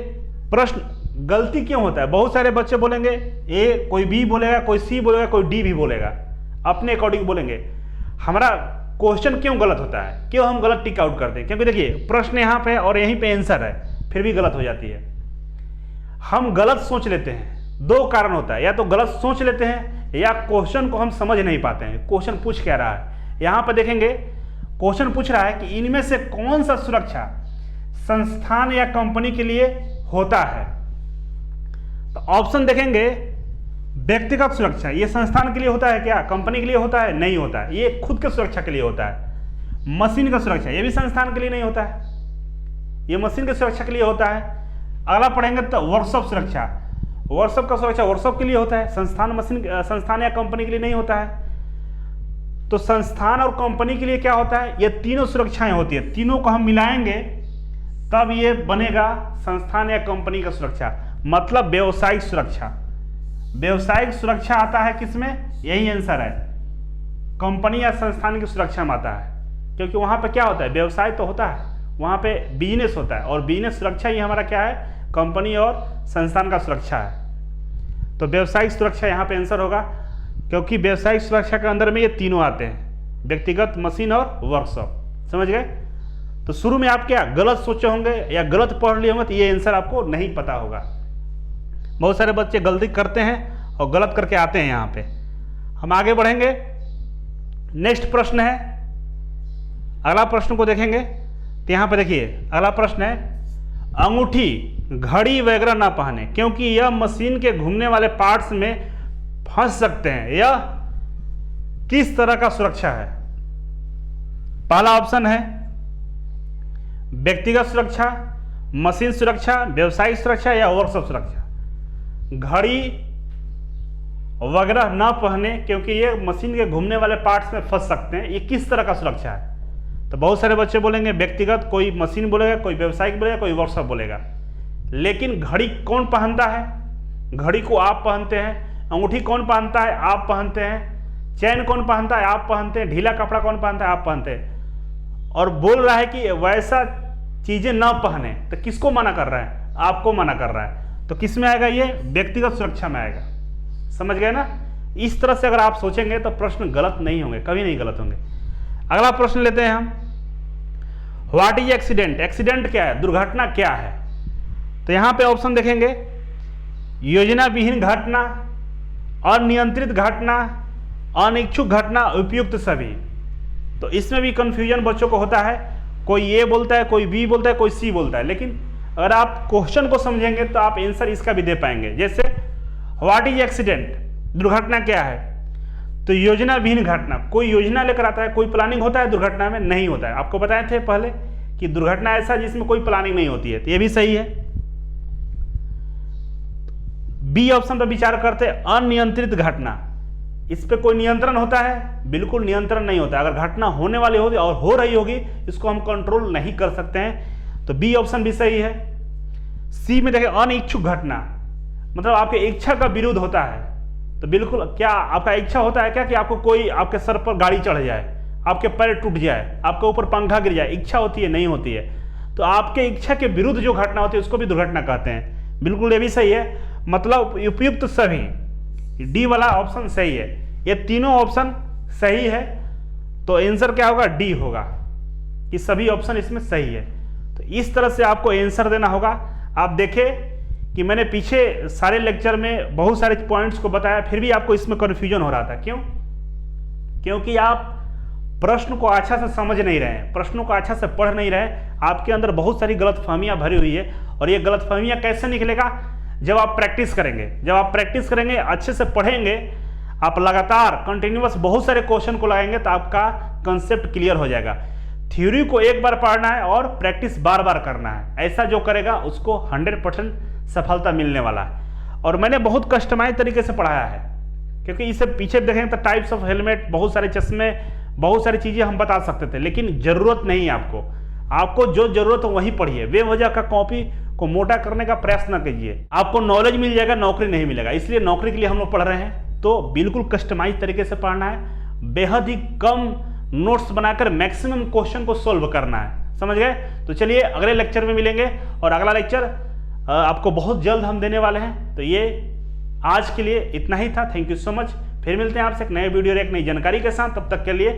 प्रश्न गलती क्यों होता है? बहुत सारे बच्चे बोलेंगे ए, कोई बी बोलेगा, कोई सी बोलेगा, कोई डी भी बोलेगा, अपने अकॉर्डिंग बोलेंगे। हमारा क्वेश्चन क्यों गलत होता है, क्यों हम गलत टिक आउट करते हैं? क्योंकि देखिए प्रश्न यहाँ पे और यहीं पे आंसर है, फिर भी गलत हो जाती है। हम गलत सोच लेते हैं, दो कारण होता है, या तो गलत सोच लेते हैं या क्वेश्चन को हम समझ नहीं पाते हैं। क्वेश्चन पूछ क्या रहा है? यहाँ पर देखेंगे क्वेश्चन पूछ रहा है कि इनमें से कौन सा सुरक्षा संस्थान या कंपनी के लिए होता है। तो ऑप्शन देखेंगे, व्यक्तिगत सुरक्षा, ये संस्थान के लिए होता है क्या, कंपनी के लिए होता है, नहीं होता है, ये खुद के सुरक्षा के लिए होता है। मशीन का सुरक्षा, ये भी संस्थान के लिए नहीं होता है, ये मशीन की सुरक्षा के लिए होता है। अगला पढ़ेंगे तो वर्कशॉप सुरक्षा, वर्कशॉप का सुरक्षा वर्कशॉप के लिए होता है, संस्थान या कंपनी के लिए नहीं होता है। तो संस्थान और कंपनी के लिए क्या होता है, ये तीनों सुरक्षाएं होती है, तीनों को हम मिलाएंगे तब ये बनेगा संस्थान या कंपनी का सुरक्षा, मतलब व्यवसायिक सुरक्षा। व्यवसायिक सुरक्षा आता है किसमें, यही आंसर है, कंपनी या संस्थान की सुरक्षा में आता है, क्योंकि वहां पे क्या होता है, व्यवसाय तो होता है, वहां पे बिजनेस होता है, और बिजनेस सुरक्षा ही हमारा क्या है, कंपनी और संस्थान का सुरक्षा है। तो व्यवसायिक सुरक्षा यहाँ पे आंसर होगा, क्योंकि व्यवसायिक सुरक्षा के अंदर में ये तीनों आते हैं, व्यक्तिगत, मशीन और वर्कशॉप। समझ गए। तो शुरू में आप क्या गलत सोचे होंगे या गलत पढ़ लिए होंगे, तो ये आंसर आपको नहीं पता होगा। बहुत सारे बच्चे गलती करते हैं और गलत करके आते हैं यहाँ पे। हम आगे बढ़ेंगे, नेक्स्ट प्रश्न है, अगला प्रश्न को देखेंगे। तो यहाँ पे देखिए अगला प्रश्न है, अंगूठी, घड़ी वगैरह ना पहने क्योंकि यह मशीन के घूमने वाले पार्ट्स में फंस सकते हैं, यह किस तरह का सुरक्षा है। पहला ऑप्शन है व्यक्तिगत सुरक्षा, मशीन सुरक्षा, व्यवसायिक सुरक्षा या वर्कशॉप सुरक्षा। घड़ी वगैरह ना पहने क्योंकि ये मशीन के घूमने वाले पार्ट्स में फंस सकते हैं, ये किस तरह का सुरक्षा है। तो बहुत सारे बच्चे बोलेंगे व्यक्तिगत, कोई मशीन बोलेगा, कोई व्यवसायिक बोलेगा, कोई वर्कशॉप बोलेगा। लेकिन घड़ी कौन पहनता है, घड़ी को आप पहनते हैं। अंगूठी कौन पहनता है, आप पहनते हैं। चैन कौन पहनता है, आप पहनते हैं। ढीला कपड़ा कौन पहनता है, आप पहनते हैं। और बोल रहा है कि वैसा चीजें ना पहने, तो किसको मना कर रहा है, आपको मना कर रहा है। तो किस में आएगा, ये व्यक्तिगत सुरक्षा में आएगा। समझ गए ना। इस तरह से अगर आप सोचेंगे तो प्रश्न गलत नहीं होंगे, कभी नहीं गलत होंगे। अगला प्रश्न लेते हैं हम, व्हाट इज एक्सीडेंट। एक्सीडेंट क्या है, दुर्घटना क्या है। तो यहां पे ऑप्शन देखेंगे, योजना विहीन घटना, अनियंत्रित घटना, अनिच्छुक घटना, उपयुक्त सभी। तो इसमें भी कंफ्यूजन बच्चों को होता है, कोई ए बोलता है, कोई बी बोलता है, कोई सी बोलता है। लेकिन अगर आप क्वेश्चन को समझेंगे तो आप आंसर इसका भी दे पाएंगे। जैसे व्हाट इज एक्सीडेंट, दुर्घटना क्या है। तो योजना विहीन घटना, कोई योजना लेकर आता है, कोई प्लानिंग होता है दुर्घटना में, नहीं होता है। आपको बताए थे पहले कि दुर्घटना ऐसा जिसमें कोई प्लानिंग नहीं होती है। तो ये भी सही है। बी ऑप्शन पर विचार करते हैं, अनियंत्रित घटना, इस पे कोई नियंत्रण होता है, बिल्कुल नियंत्रण नहीं होता। अगर घटना होने वाली होगी और हो रही होगी, इसको हम कंट्रोल नहीं कर सकते हैं। तो बी ऑप्शन भी सही है। सी में देखें, अनिच्छुक घटना, मतलब आपके इच्छा का विरुद्ध होता है। तो बिल्कुल, क्या आपका इच्छा होता है क्या कि आपको कोई आपके सर पर गाड़ी चढ़ जाए, आपके पैर टूट जाए, आपके ऊपर पंखा गिर जाए, इच्छा होती है, नहीं होती है। तो आपके इच्छा के विरुद्ध जो घटना होती है उसको भी दुर्घटना कहते हैं। बिल्कुल ये भी सही है, मतलब उपयुक्त सभी, डी वाला ऑप्शन सही है। ये तीनों ऑप्शन सही है, तो आंसर क्या होगा, डी होगा, कि सभी ऑप्शन इसमें सही है। तो इस तरह से आपको आंसर देना होगा। आप देखें कि मैंने पीछे सारे लेक्चर में बहुत सारे पॉइंट्स को बताया, फिर भी आपको इसमें कन्फ्यूजन हो रहा था। क्यों? क्योंकि आप प्रश्न को अच्छा से समझ नहीं रहे हैं, प्रश्नों को अच्छा से पढ़ नहीं रहे। आपके अंदर बहुत सारी गलतफहमियां भरी हुई है, और ये गलतफहमियां कैसे निकलेगा, जब आप प्रैक्टिस करेंगे। जब आप प्रैक्टिस करेंगे, अच्छे से पढ़ेंगे, आप लगातार कंटिन्यूअस बहुत सारे क्वेश्चन को लगाएंगे, तो आपका कंसेप्ट क्लियर हो जाएगा। थ्योरी को एक बार पढ़ना है और प्रैक्टिस बार बार करना है। ऐसा जो करेगा उसको 100% सफलता मिलने वाला है। और मैंने बहुत कस्टमाइज तरीके से पढ़ाया है, क्योंकि इसे पीछे देखेंगे तो टाइप्स ऑफ हेलमेट, बहुत सारे चश्मे, बहुत सारी चीजें हम बता सकते थे, लेकिन जरूरत नहीं है आपको। आपको जो जरूरत है वही पढ़िए। बेवजह का कॉपी को मोटा करने का प्रयास न कीजिए। आपको नॉलेज मिल जाएगा, नौकरी नहीं मिलेगा। इसलिए नौकरी के लिए हम लोग पढ़ रहे हैं, तो बिल्कुल कस्टमाइज तरीके से पढ़ना है। बेहद ही कम नोट्स बनाकर मैक्सिमम क्वेश्चन को सोल्व करना है। समझ गए। तो चलिए अगले लेक्चर में मिलेंगे, और अगला लेक्चर आपको बहुत जल्द हम देने वाले हैं। तो ये आज के लिए इतना ही था। Thank you so much. फिर मिलते हैं आपसे एक नए वीडियो और एक नई जानकारी के साथ। तब तक के लिए